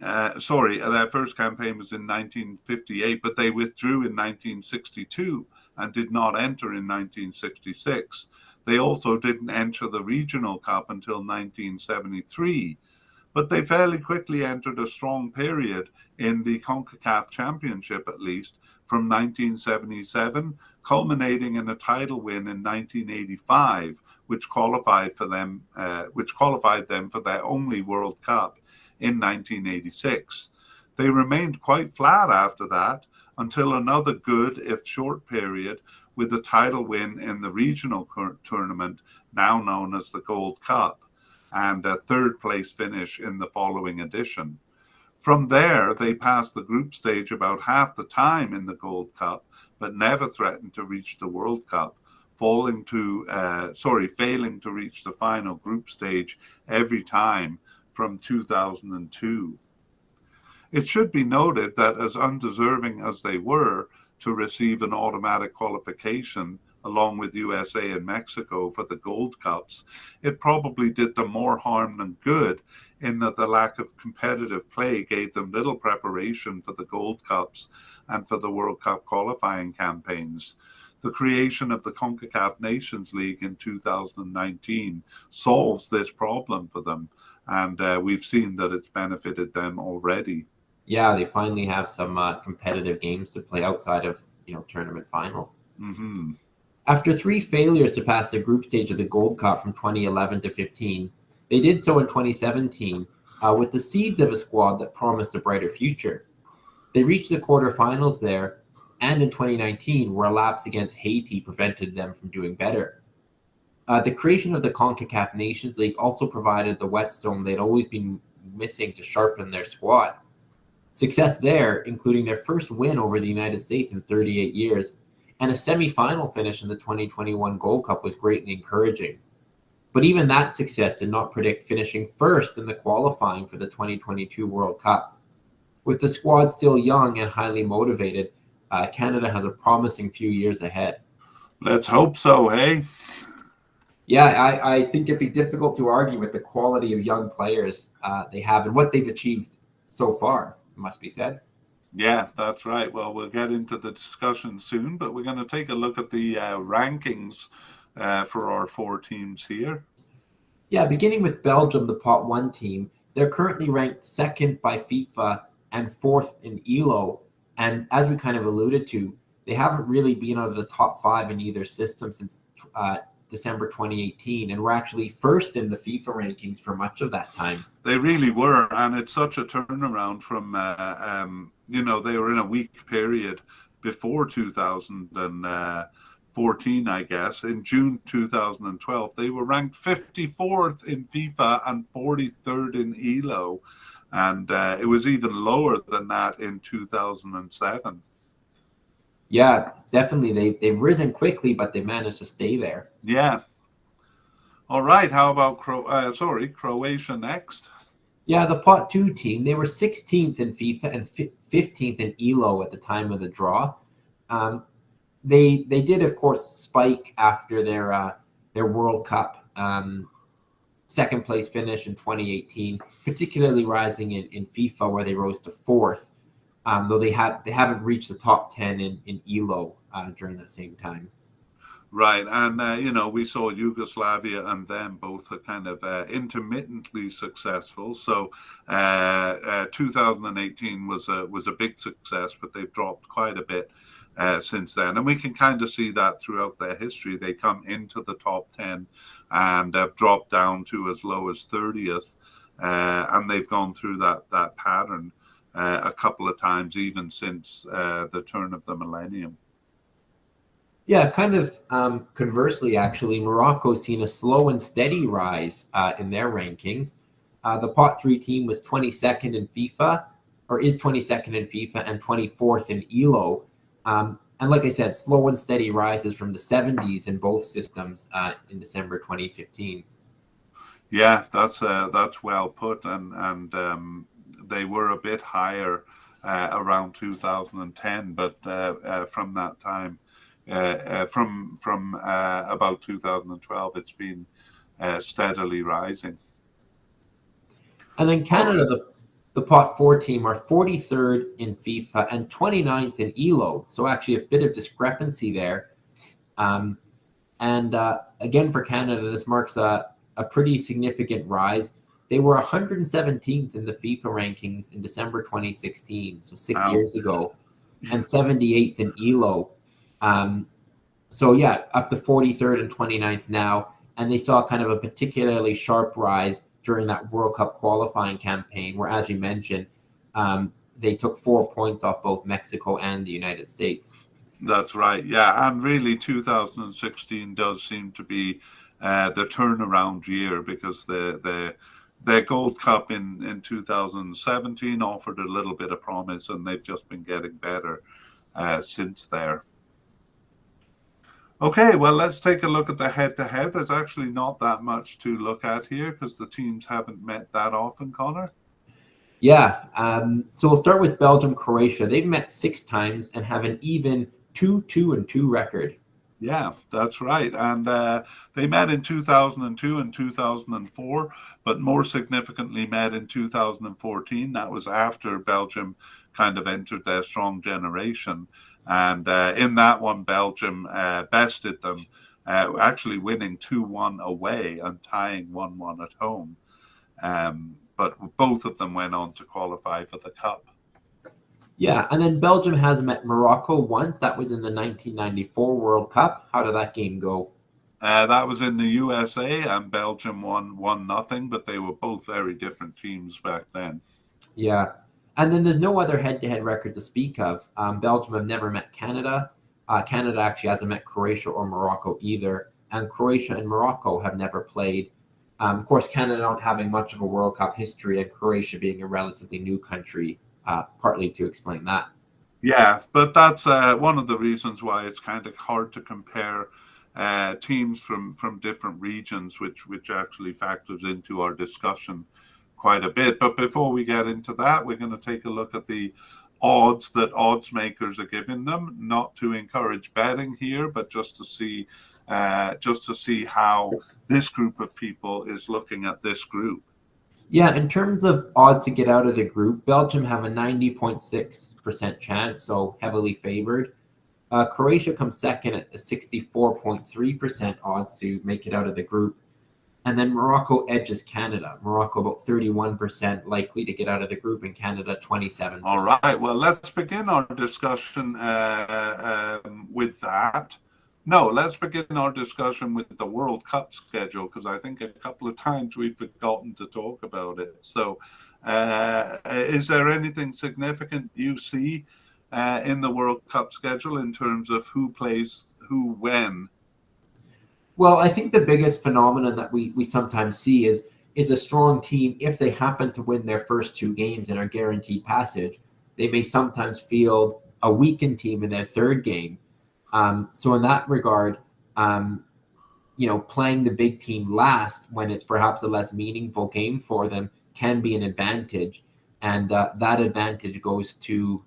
Their first campaign was in 1958, but they withdrew in 1962 and did not enter in 1966. They also didn't enter the Regional Cup until 1973, but they fairly quickly entered a strong period in the CONCACAF Championship, at least, from 1977, culminating in a title win in 1985, which qualified them for their only World Cup in 1986. They remained quite flat after that until another good, if short, period with a title win in the regional tournament, now known as the Gold Cup, and a third place finish in the following edition. From there, they passed the group stage about half the time in the Gold Cup, but never threatened to reach the World Cup, failing to reach the final group stage every time from 2002. It should be noted that as undeserving as they were to receive an automatic qualification along with USA and Mexico for the Gold Cups, it probably did them more harm than good, in that the lack of competitive play gave them little preparation for the Gold Cups and for the World Cup qualifying campaigns. The creation of the CONCACAF Nations League in 2019 solves this problem for them, and we've seen that it's benefited them already.
Yeah, they finally have some competitive games to play outside of tournament finals.
Mm-hmm.
After three failures to pass the group stage of the Gold Cup from 2011 to 15, they did so in 2017 with the seeds of a squad that promised a brighter future. They reached the quarterfinals there, and in 2019, where a lapse against Haiti prevented them from doing better. The creation of the CONCACAF Nations League also provided the whetstone they'd always been missing to sharpen their squad. Success there, including their first win over the United States in 38 years, and a semi-final finish in the 2021 Gold Cup, was greatly encouraging. But even that success did not predict finishing first in the qualifying for the 2022 World Cup. With the squad still young and highly motivated, Canada has a promising few years ahead.
Let's hope so, hey?
Yeah, I think it'd be difficult to argue with the quality of young players they have and what they've achieved so far, it must be said.
Yeah, that's right. Well, we'll get into the discussion soon, but we're going to take a look at the rankings for our four teams here.
Yeah, beginning with Belgium, the Pot 1 team, they're currently ranked second by FIFA and fourth in ELO. And as we kind of alluded to, they haven't really been out of the top five in either system since December 2018, and were actually first in the FIFA rankings for much of that time.
They really were, and it's such a turnaround from, they were in a weak period before 2014, I guess. In June 2012, they were ranked 54th in FIFA and 43rd in ELO. And it was even lower than that in 2007.
Yeah, definitely. They've risen quickly, but they managed to stay there.
Yeah. All right. How about Croatia next?
Yeah, the Pot 2 team, they were 16th in FIFA and 15th in ELO at the time of the draw. They did, of course, spike after their World Cup second place finish in 2018, particularly rising in FIFA, where they rose to fourth. Though they haven't reached the top 10 in ELO during that same time.
Right, and we saw Yugoslavia and them both are kind of intermittently successful. So 2018 was a big success, but they've dropped quite a bit since then, and we can kind of see that throughout their history. They come into the top 10 and have dropped down to as low as 30th, and they've gone through that pattern a couple of times, even since the turn of the millennium.
Yeah, kind of conversely, actually, Morocco's seen a slow and steady rise in their rankings. The Pot 3 team was 22nd in FIFA, or is 22nd in FIFA, and 24th in ELO. And like I said, slow and steady rises from the 70s in both systems in December 2015.
Yeah, that's well put, and they were a bit higher around 2010, but from that time, from about 2012, it's been steadily rising.
And then Canada, the Pot 4 team, are 43rd in FIFA and 29th in ELO. So actually a bit of discrepancy there. And again, for Canada, this marks a pretty significant rise. They were 117th in the FIFA rankings in December 2016, so 6 years ago, and 78th in ELO. So yeah, up to 43rd and 29th now. And they saw kind of a particularly sharp rise during that World Cup qualifying campaign, where, as you mentioned, they took 4 points off both Mexico and the United States.
That's right. Yeah, and really 2016 does seem to be the turnaround year, because their Gold Cup in 2017 offered a little bit of promise, and they've just been getting better since there. Okay, well, let's take a look at the head-to-head. There's actually not that much to look at here because the teams haven't met that often, Connor.
Yeah, so we'll start with Belgium, Croatia. They've met 6 times and have an even 2-2-2 record.
Yeah, that's right. And they met in 2002 and 2004, but more significantly met in 2014. That was after Belgium kind of entered their strong generation. And in that one, Belgium bested them, actually winning 2-1 away and tying 1-1 at home. But both of them went on to qualify for the Cup.
Yeah, and then Belgium has met Morocco once. That was in the 1994 World Cup. How did that game go?
That was in the USA, and Belgium won 1-0, but they were both very different teams back then.
Yeah, and then there's no other head-to-head record to speak of. Belgium have never met Canada. Canada actually hasn't met Croatia or Morocco either, and Croatia and Morocco have never played. Of course, Canada not having much of a World Cup history, and Croatia being a relatively new country, partly to explain that.
Yeah, but that's one of the reasons why it's kind of hard to compare teams from different regions, which actually factors into our discussion quite a bit. But before we get into that, we're going to take a look at the odds that odds makers are giving them, not to encourage betting here, but just to see how this group of people is looking at this group.
Yeah, in terms of odds to get out of the group, Belgium have a 90.6% chance, so heavily favored. Croatia comes second at a 64.3% odds to make it out of the group. And then Morocco edges Canada. Morocco about 31% likely to get out of the group, and Canada 27%.
All right, well, let's begin our discussion with that. No, let's begin our discussion with the World Cup schedule, because I think a couple of times we've forgotten to talk about it. So is there anything significant you see in the World Cup schedule in terms of who plays who when?
Well, I think the biggest phenomenon that we sometimes see is a strong team, if they happen to win their first two games and are guaranteed passage, they may sometimes field a weakened team in their third game. So in that regard, playing the big team last when it's perhaps a less meaningful game for them can be an advantage. And that advantage goes to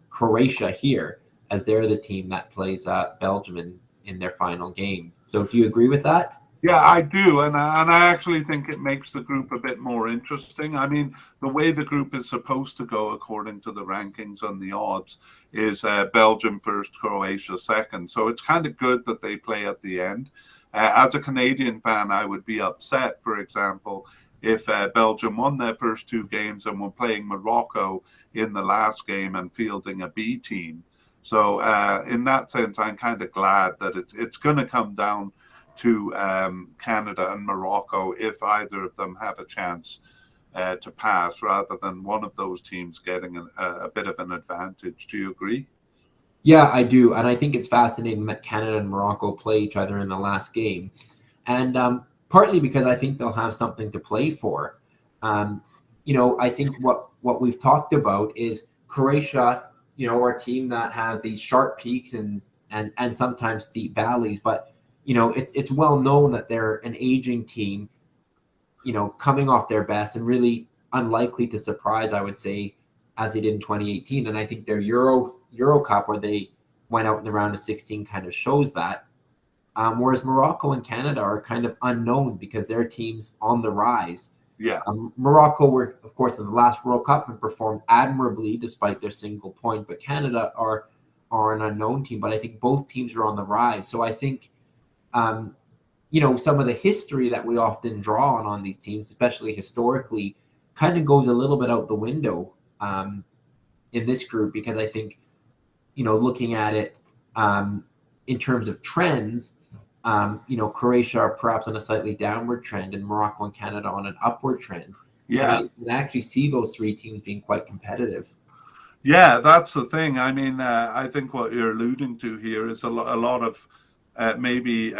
Croatia here, as they're the team that plays Belgium in their final game. So do you agree with that?
Yeah, I do, and I actually think it makes the group a bit more interesting. I mean, the way the group is supposed to go, according to the rankings and the odds, is Belgium first, Croatia second. So it's kind of good that they play at the end. As a Canadian fan, I would be upset, for example, if Belgium won their first two games and were playing Morocco in the last game and fielding a B team. So in that sense, I'm kind of glad that it's going to come down to Canada and Morocco if either of them have a chance to pass, rather than one of those teams getting a bit of an advantage. Do you agree?
Yeah, I do. And I think it's fascinating that Canada and Morocco play each other in the last game. And partly because I think they'll have something to play for. I think what we've talked about is Croatia, are a team that has these sharp peaks and sometimes steep valleys. But, it's well known that they're an aging team, coming off their best and really unlikely to surprise, I would say, as they did in 2018. And I think their Euro Cup, where they went out in the round of 16, kind of shows that. Whereas Morocco and Canada are kind of unknown because their team's on the rise.
Yeah.
Morocco were, of course, in the last World Cup and performed admirably despite their single point, but Canada are an unknown team. But I think both teams are on the rise. So I think, some of the history that we often draw on these teams, especially historically, kind of goes a little bit out the window in this group, because I think, looking at it in terms of trends, Croatia are perhaps on a slightly downward trend and Morocco and Canada on an upward trend.
Yeah.
And I actually see those three teams being quite competitive.
Yeah, that's the thing. I mean, I think what you're alluding to here is a lot of maybe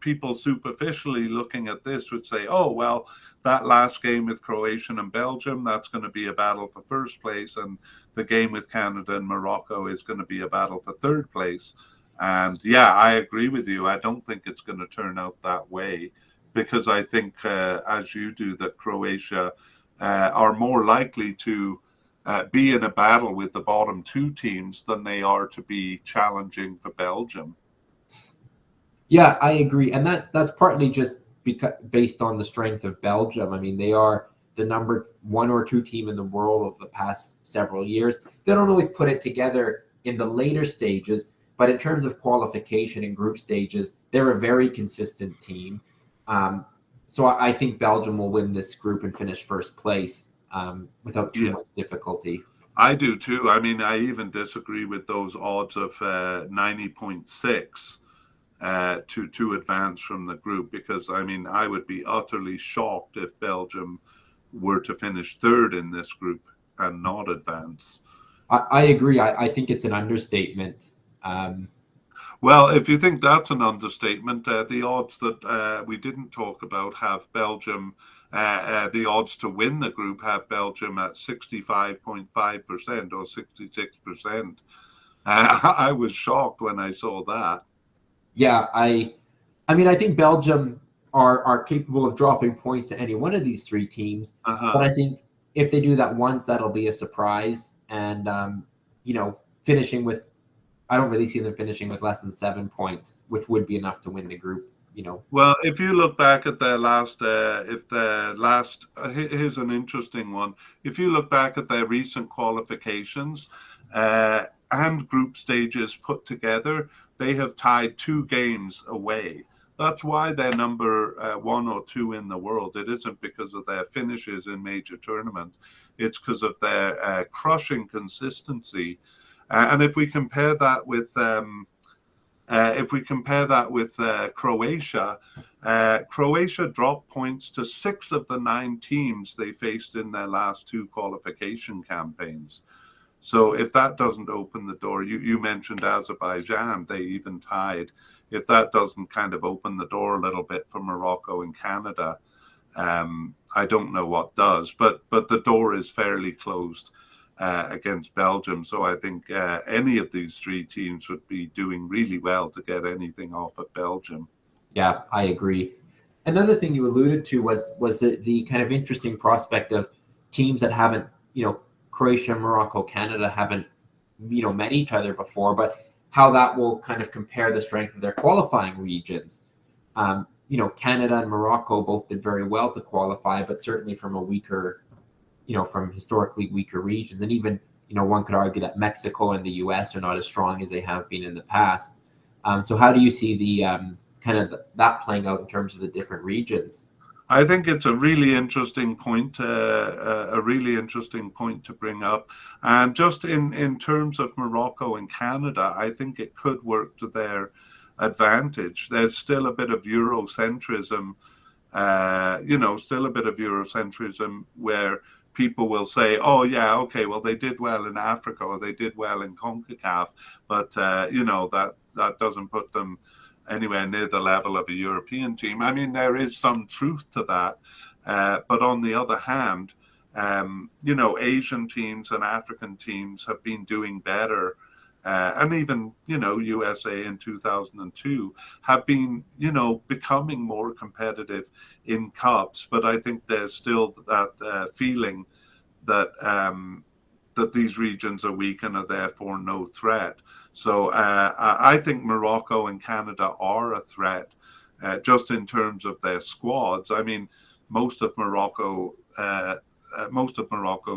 people superficially looking at this would say, oh, well, that last game with Croatia and Belgium, that's going to be a battle for first place. And the game with Canada and Morocco is going to be a battle for third place. And yeah, I agree with you. I don't think it's going to turn out that way, because I think, as you do, that Croatia are more likely to be in a battle with the bottom two teams than they are to be challenging for Belgium.
Yeah, I agree. And that's partly just based on the strength of Belgium. I mean, they are the number one or two team in the world over the past several years. They don't always put it together in the later stages, but in terms of qualification and group stages, they're a very consistent team. So I think Belgium will win this group and finish first place without too much difficulty.
I do too. I mean, I even disagree with those odds of 90.6 to advance from the group, because I mean, I would be utterly shocked if Belgium were to finish third in this group and not advance.
I agree. I think it's an understatement.
Well, if you think that's an understatement, the odds that we didn't talk about have Belgium, the odds to win the group have Belgium at 65.5% or 66%. I was shocked when I saw that.
Yeah, I mean, I think Belgium are capable of dropping points to any one of these three teams. But I think if they do that once, that'll be a surprise. And, finishing with, I don't really see them finishing with less than 7 points, which would be enough to win the group.
Well, if you look back at their last, here's an interesting one. If you look back at their recent qualifications and group stages put together, they have tied 2 games away. That's why they're number 1 or 2 in the world. It isn't because of their finishes in major tournaments. It's because of their crushing consistency. And if we compare that with Croatia, Croatia dropped points to 6 of the 9 teams they faced in their last 2 qualification campaigns. So if that doesn't open the door, you mentioned Azerbaijan, they even tied. If that doesn't kind of open the door a little bit for Morocco and Canada, I don't know what does. But the door is fairly closed against Belgium. So I think any of these three teams would be doing really well to get anything off of Belgium.
Yeah, I agree. Another thing you alluded to was the kind of interesting prospect of teams that haven't, Croatia, Morocco, Canada haven't, met each other before, but how that will kind of compare the strength of their qualifying regions. Canada and Morocco both did very well to qualify, but certainly from a weaker, from historically weaker regions. And even, one could argue that Mexico and the US are not as strong as they have been in the past. So how do you see the kind of that playing out in terms of the different regions?
I think it's a really interesting point, to bring up. And just in terms of Morocco and Canada, I think it could work to their advantage. There's still a bit of Eurocentrism, still a bit of Eurocentrism where people will say, oh, yeah, okay, well, they did well in Africa or they did well in CONCACAF, but, that doesn't put them anywhere near the level of a European team. I mean, there is some truth to that. But on the other hand, Asian teams and African teams have been doing better. And even, USA in 2002 have been, becoming more competitive in cups. But I think there's still that feeling that that these regions are weak and are therefore no threat. So I think Morocco and Canada are a threat, just in terms of their squads. I mean, most of Morocco's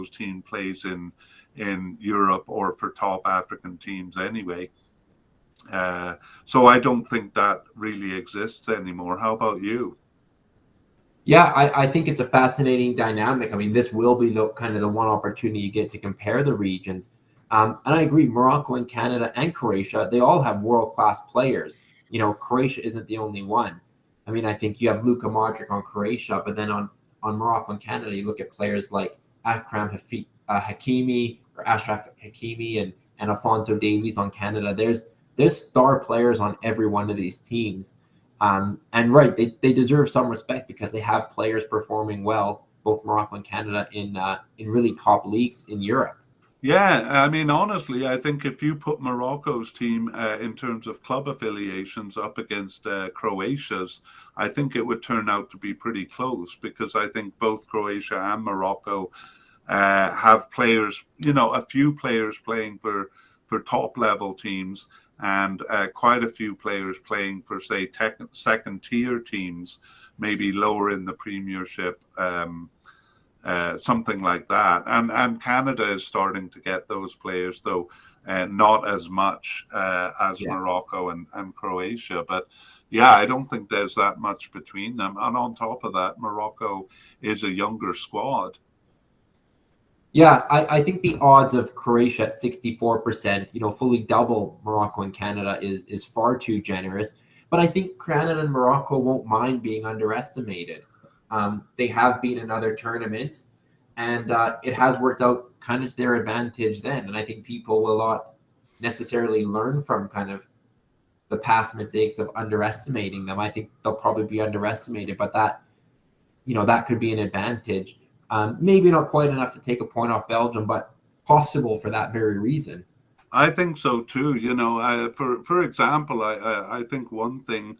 team plays in Europe or for top African teams anyway. So I don't think that really exists anymore. How about you?
Yeah, I think it's a fascinating dynamic. I mean, this will be the kind of the one opportunity you get to compare the regions. And I agree, Morocco and Canada and Croatia, they all have world-class players. Croatia isn't the only one. I mean, I think you have Luka Modric on Croatia, but then on Morocco and Canada, you look at players like Hakimi or Ashraf Hakimi and Alphonso Davies on Canada. There's star players on every one of these teams. And right, they deserve some respect because they have players performing well, both Morocco and Canada, in really top leagues in Europe.
Yeah, I mean, honestly, I think if you put Morocco's team in terms of club affiliations up against Croatia's, I think it would turn out to be pretty close because I think both Croatia and Morocco have players, a few players playing for top level teams and quite a few players playing for, say, second tier teams, maybe lower in the Premiership. Something like that. And Canada is starting to get those players, though not as much as Morocco and Croatia. But yeah, I don't think there's that much between them. And on top of that, Morocco is a younger squad.
Yeah, I think the odds of Croatia at 64%, fully double Morocco and Canada is far too generous. But I think Canada and Morocco won't mind being underestimated. They have been in other tournaments, and it has worked out kind of to their advantage then. And I think people will not necessarily learn from kind of the past mistakes of underestimating them. I think they'll probably be underestimated, but that could be an advantage. Maybe not quite enough to take a point off Belgium, but possible for that very reason.
I think so too. For example, I think one thing,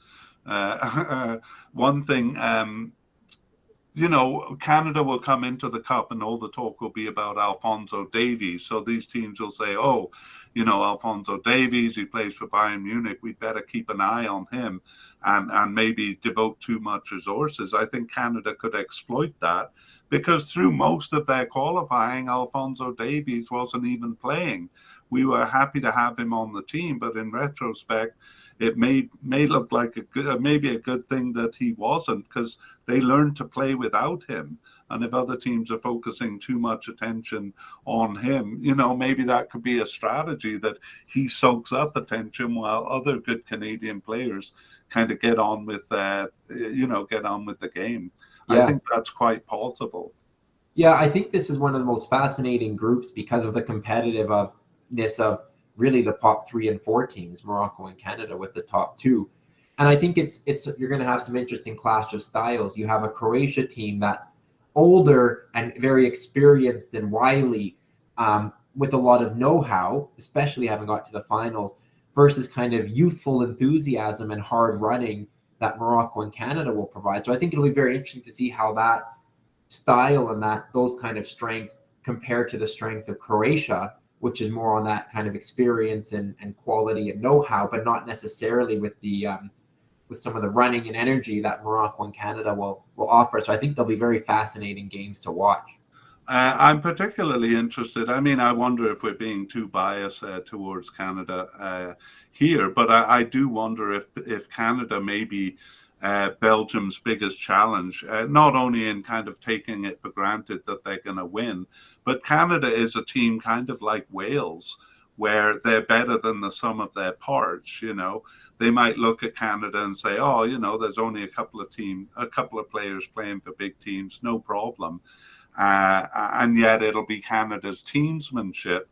one thing. Canada will come into the cup and all the talk will be about Alphonso Davies. So these teams will say, oh, Alphonso Davies, he plays for Bayern Munich. We better keep an eye on him and maybe devote too much resources. I think Canada could exploit that because through most of their qualifying, Alphonso Davies wasn't even playing. We were happy to have him on the team, but in retrospect, it may look like maybe a good thing that he wasn't because they learned to play without him. And if other teams are focusing too much attention on him, maybe that could be a strategy that he soaks up attention while other good Canadian players kind of get on with the game.
Yeah.
I think that's quite possible.
Yeah, I think this is one of the most fascinating groups because of the competitiveness of really the top 3 and 4 teams, Morocco and Canada, with the top two. And I think it's you're going to have some interesting clash of styles. You have a Croatia team that's older and very experienced and wily, with a lot of know-how, especially having got to the finals, versus kind of youthful enthusiasm and hard running that Morocco and Canada will provide. So I think it'll be very interesting to see how that style and that those kind of strengths compared to the strength of Croatia, which is more on that kind of experience and quality and know-how, but not necessarily with some of the running and energy that Morocco and Canada will offer. So I think they'll be very fascinating games to watch.
I'm particularly interested. I mean, I wonder if we're being too biased towards Canada here, but I do wonder if Canada may be Belgium's biggest challenge, not only in kind of taking it for granted that they're going to win, but Canada is a team kind of like Wales, where they're better than the sum of their parts. They might look at Canada and say, "Oh, there's only a couple of players playing for big teams, no problem." And yet it'll be Canada's teamsmanship,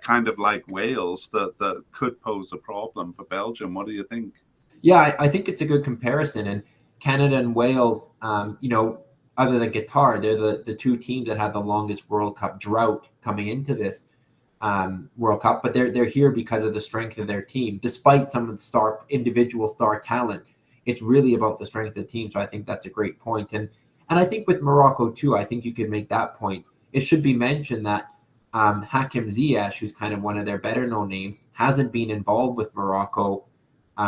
kind of like Wales, that could pose a problem for Belgium. What do you think?
Yeah, I think it's a good comparison. And Canada and Wales, other than Qatar, they're the two teams that had the longest World Cup drought coming into this World Cup. But they're here because of the strength of their team, despite some of the individual star talent. It's really about the strength of the team. So I think that's a great point. And I think with Morocco too, I think you could make that point. It should be mentioned that Hakim Ziyech, who's kind of one of their better known names, hasn't been involved with Morocco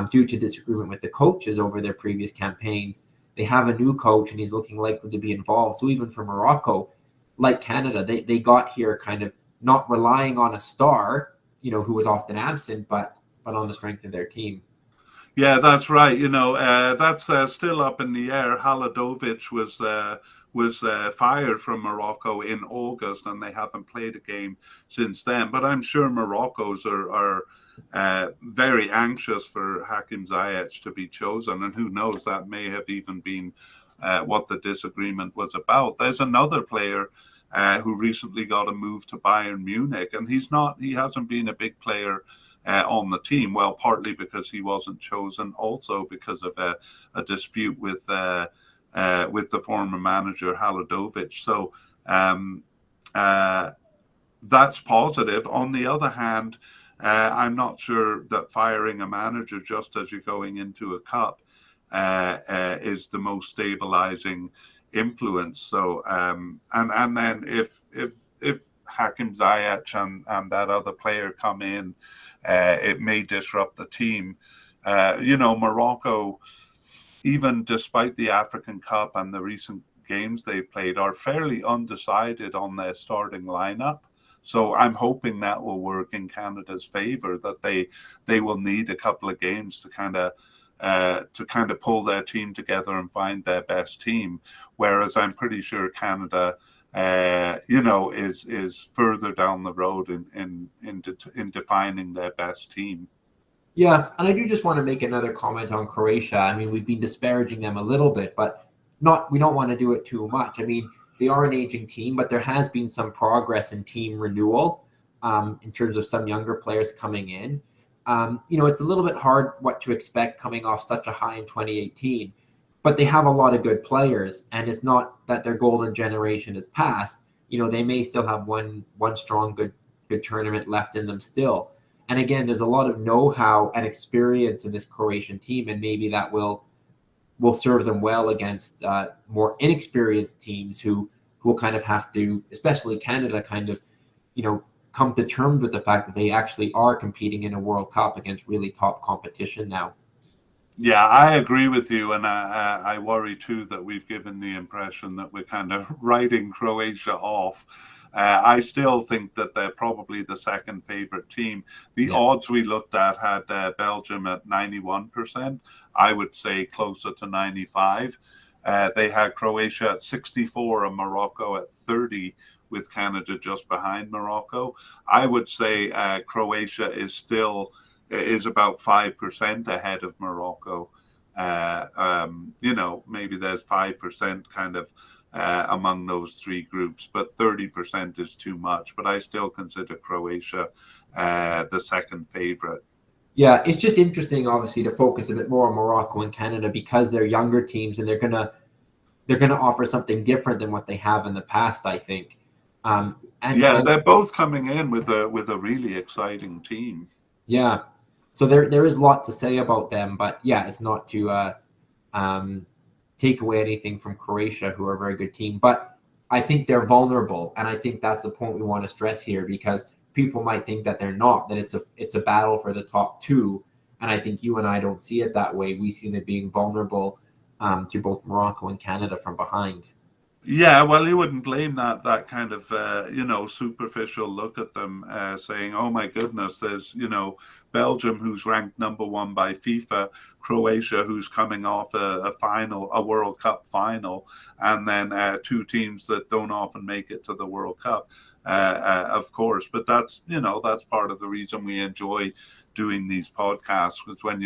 due to disagreement with the coaches over their previous campaigns. They have a new coach and he's looking likely to be involved. So even for Morocco, like Canada, they got here kind of not relying on a star, who was often absent, but on the strength of their team.
Yeah, that's right. That's still up in the air. Haladovic was fired from Morocco in August, and they haven't played a game since then. But I'm sure Morocco's are very anxious for Hakim Ziyech to be chosen, and who knows, that may have even been what the disagreement was about. There's another player who recently got a move to Bayern Munich, and he hasn't been a big player on the team. Well, partly because he wasn't chosen, also because of a dispute with the former manager Haladovic. So that's positive. On the other hand, I'm not sure that firing a manager just as you're going into a cup is the most stabilizing influence. So and then if Hakim Ziyech and that other player come in, it may disrupt the team. Morocco, even despite the African Cup and the recent games they've played, are fairly undecided on their starting lineup. So I'm hoping that will work in Canada's favor, that they will need a couple of games to kind of pull their team together and find their best team. Whereas I'm pretty sure Canada, is further down the road in defining their best team.
Yeah, and I do just want to make another comment on Croatia. I mean, we've been disparaging them a little bit, but we don't want to do it too much. I mean, they are an aging team, but there has been some progress in team renewal in terms of some younger players coming in. It's a little bit hard what to expect coming off such a high in 2018, but they have a lot of good players, and it's not that their golden generation is past. They may still have one strong good tournament left in them still. And again, there's a lot of know-how and experience in this Croatian team, and maybe that will serve them well against more inexperienced teams who will kind of have to, especially Canada, kind of, come to terms with the fact that they actually are competing in a World Cup against really top competition now.
Yeah, I agree with you, and I worry too that we've given the impression that we're kind of writing Croatia off. I still think that they're probably the second favorite team. The odds we looked at had Belgium at 91%. I would say closer to 95. They had Croatia at 64 and Morocco at 30, with Canada just behind Morocco. I would say Croatia is about 5% ahead of Morocco. Maybe there's 5% kind of among those three groups, but 30% is too much. But I still consider Croatia the second favorite.
Yeah, it's just interesting, obviously, to focus a bit more on Morocco and Canada because they're younger teams and they're gonna offer something different than what they have in the past, I think. And
They're both coming in with a really exciting team.
yeah, so there is a lot to say about them, but yeah, it's not to take away anything from Croatia, who are a very good team. But I think they're vulnerable, and I think that's the point we want to stress here because people might think that they're not, that it's a battle for the top two, and I think you and I don't see it that way. We see them being vulnerable to both Morocco and Canada from behind.
Yeah, well, you wouldn't blame that kind of superficial look at them, saying, "Oh my goodness, there's Belgium who's ranked number one by FIFA, Croatia who's coming off a World Cup final, and then two teams that don't often make it to the World Cup, of course." But that's part of the reason we enjoy doing these podcasts, because when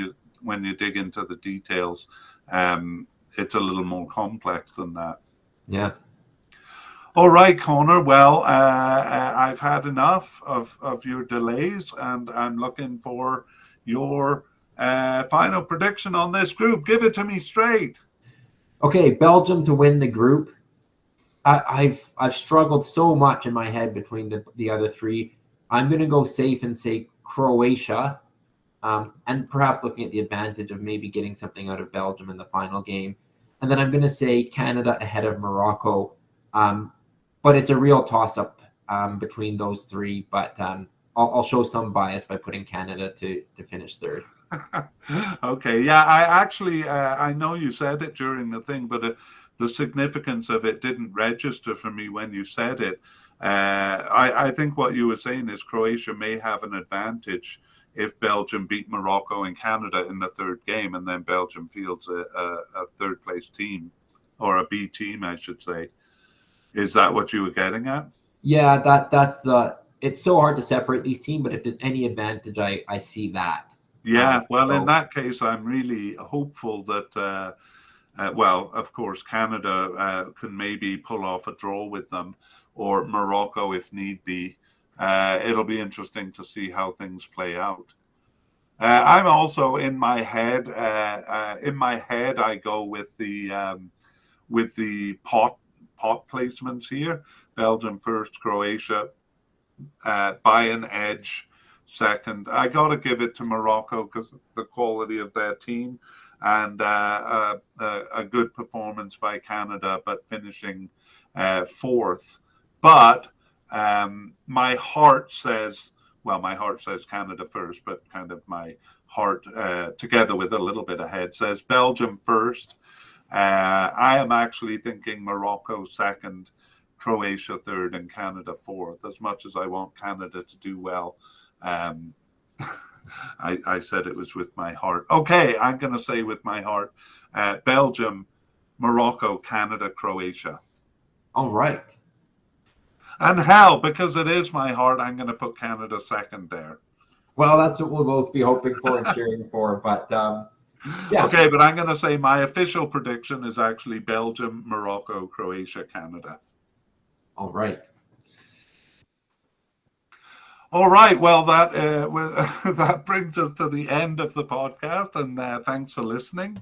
you dig into the details, it's a little more complex than that.
Yeah.
All right, Connor. Well, I've had enough of your delays, and I'm looking for your final prediction on this group. Give it to me straight.
Okay, Belgium to win the group. I've struggled so much in my head between the other three. I'm going to go safe and say Croatia, and perhaps looking at the advantage of maybe getting something out of Belgium in the final game. And then I'm going to say Canada ahead of Morocco. But it's a real toss-up between those three. But I'll show some bias by putting Canada to finish third.
Okay, yeah, I actually, I know you said it during the thing, but the significance of it didn't register for me when you said it. I think what you were saying is Croatia may have an advantage if Belgium beat Morocco and Canada in the third game, and then Belgium fields a third place team, or a B team, I should say. Is that what you were getting at?
Yeah, that's it's so hard to separate these teams, but if there's any advantage, I see that.
Yeah, well, in that case, I'm really hopeful that, well, of course, Canada can maybe pull off a draw with them, or Morocco if need be. It'll be interesting to see how things play out. I'm also in my head. I go with the pot placements here. Belgium first, Croatia by an edge second. I got to give it to Morocco because of the quality of their team, and a good performance by Canada, but finishing fourth. But my heart says, well, my heart says Canada first, but kind of my heart, together with a little bit of head, says Belgium first. I am actually thinking Morocco second, Croatia third, and Canada fourth. As much as I want Canada to do well, I said it was with my heart. Okay, I'm going to say with my heart, Belgium, Morocco, Canada, Croatia.
All right.
And hell, because it is my heart, I'm going to put Canada second there.
Well, that's what we'll both be hoping for and cheering for. But yeah.
Okay, but I'm going to say my official prediction is actually Belgium, Morocco, Croatia, Canada.
All right.
All right. Well, that that brings us to the end of the podcast, and thanks for listening.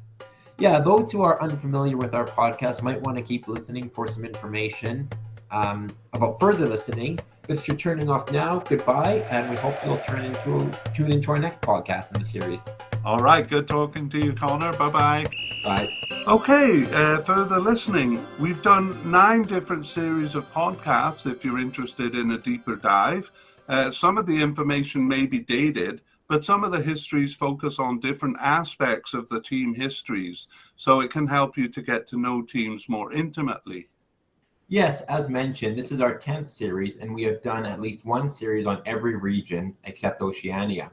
Yeah, those who are unfamiliar with our podcast might want to keep listening for some information about further listening. If you're turning off now, goodbye, and we hope you'll tune into our next podcast in the series.
All right. Good talking to you, Connor. Bye-bye.
Bye.
Okay, further listening. We've done 9 different series of podcasts if you're interested in a deeper dive. Some of the information may be dated, but some of the histories focus on different aspects of the team histories, so it can help you to get to know teams more intimately.
Yes, as mentioned, this is our 10th series, and we have done at least one series on every region except Oceania.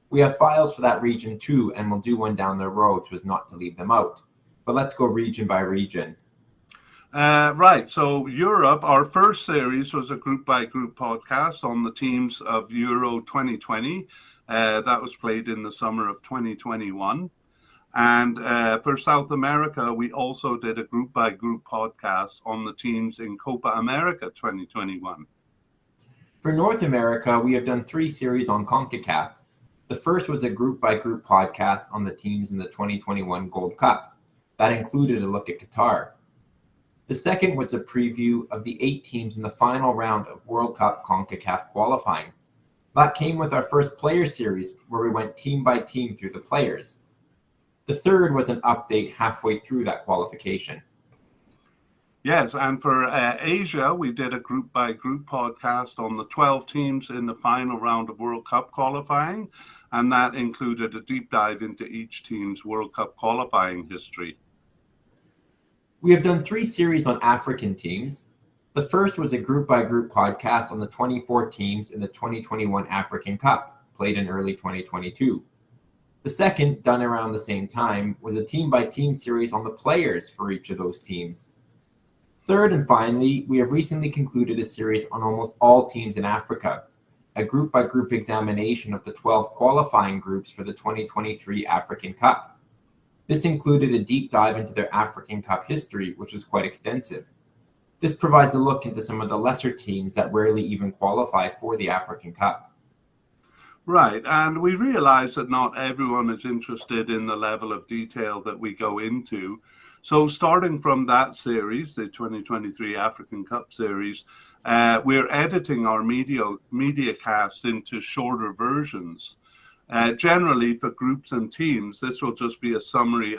We have files for that region too, and we'll do one down the road so as not to leave them out. But let's go region by region.
Right, so Europe, our first series was a group-by-group podcast on the teams of Euro 2020. That was played in the summer of 2021. And for South America, we also did a group-by-group podcast on the teams in Copa America 2021.
For North America, we have done 3 series on CONCACAF. The first was a group-by-group podcast on the teams in the 2021 Gold Cup. That included a look at Qatar. The second was a preview of the 8 teams in the final round of World Cup CONCACAF qualifying. That came with our first player series, where we went team by team through the players. The third was an update halfway through that qualification.
Yes, and for Asia, we did a group-by-group podcast on the 12 teams in the final round of World Cup qualifying, and that included a deep dive into each team's World Cup qualifying history.
We have done 3 series on African teams. The first was a group-by-group podcast on the 24 teams in the 2021 African Cup, played in early 2022. The second, done around the same time, was a team-by-team series on the players for each of those teams. Third and finally, we have recently concluded a series on almost all teams in Africa, a group-by-group examination of the 12 qualifying groups for the 2023 African Cup. This included a deep dive into their African Cup history, which was quite extensive. This provides a look into some of the lesser teams that rarely even qualify for the African Cup.
Right, and we realize that not everyone is interested in the level of detail that we go into. So starting from that series, the 2023 African Cup series, we're editing our media casts into shorter versions. Generally, for groups and teams, this will just be a summary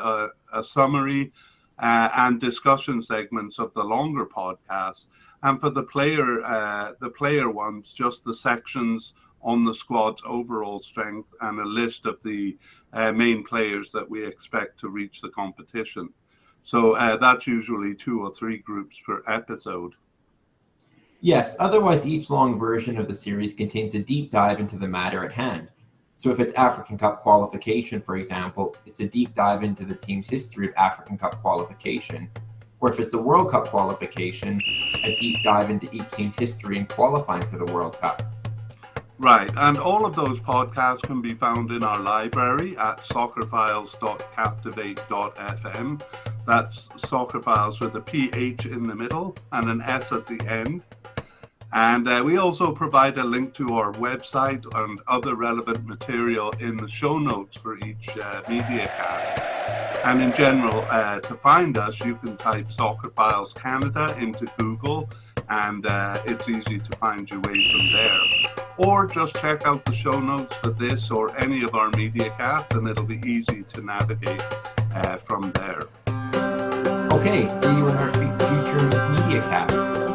and discussion segments of the longer podcasts. And for the player ones, just the sections on the squad's overall strength and a list of the main players that we expect to reach the competition. So that's usually 2 or 3 groups per episode.
Yes, otherwise each long version of the series contains a deep dive into the matter at hand. So if it's African Cup qualification, for example, it's a deep dive into the team's history of African Cup qualification. Or if it's the World Cup qualification, a deep dive into each team's history in qualifying for the World Cup.
Right, and all of those podcasts can be found in our library at soccerphiles.captivate.fm. That's Soccerphiles with a PH in the middle and an S at the end. And we also provide a link to our website and other relevant material in the show notes for each media cast. And in general, to find us, you can type Soccerphiles Canada into Google, and it's easy to find your way from there. Or just check out the show notes for this or any of our media casts, and it'll be easy to navigate from there.
Okay, see you in our future media casts.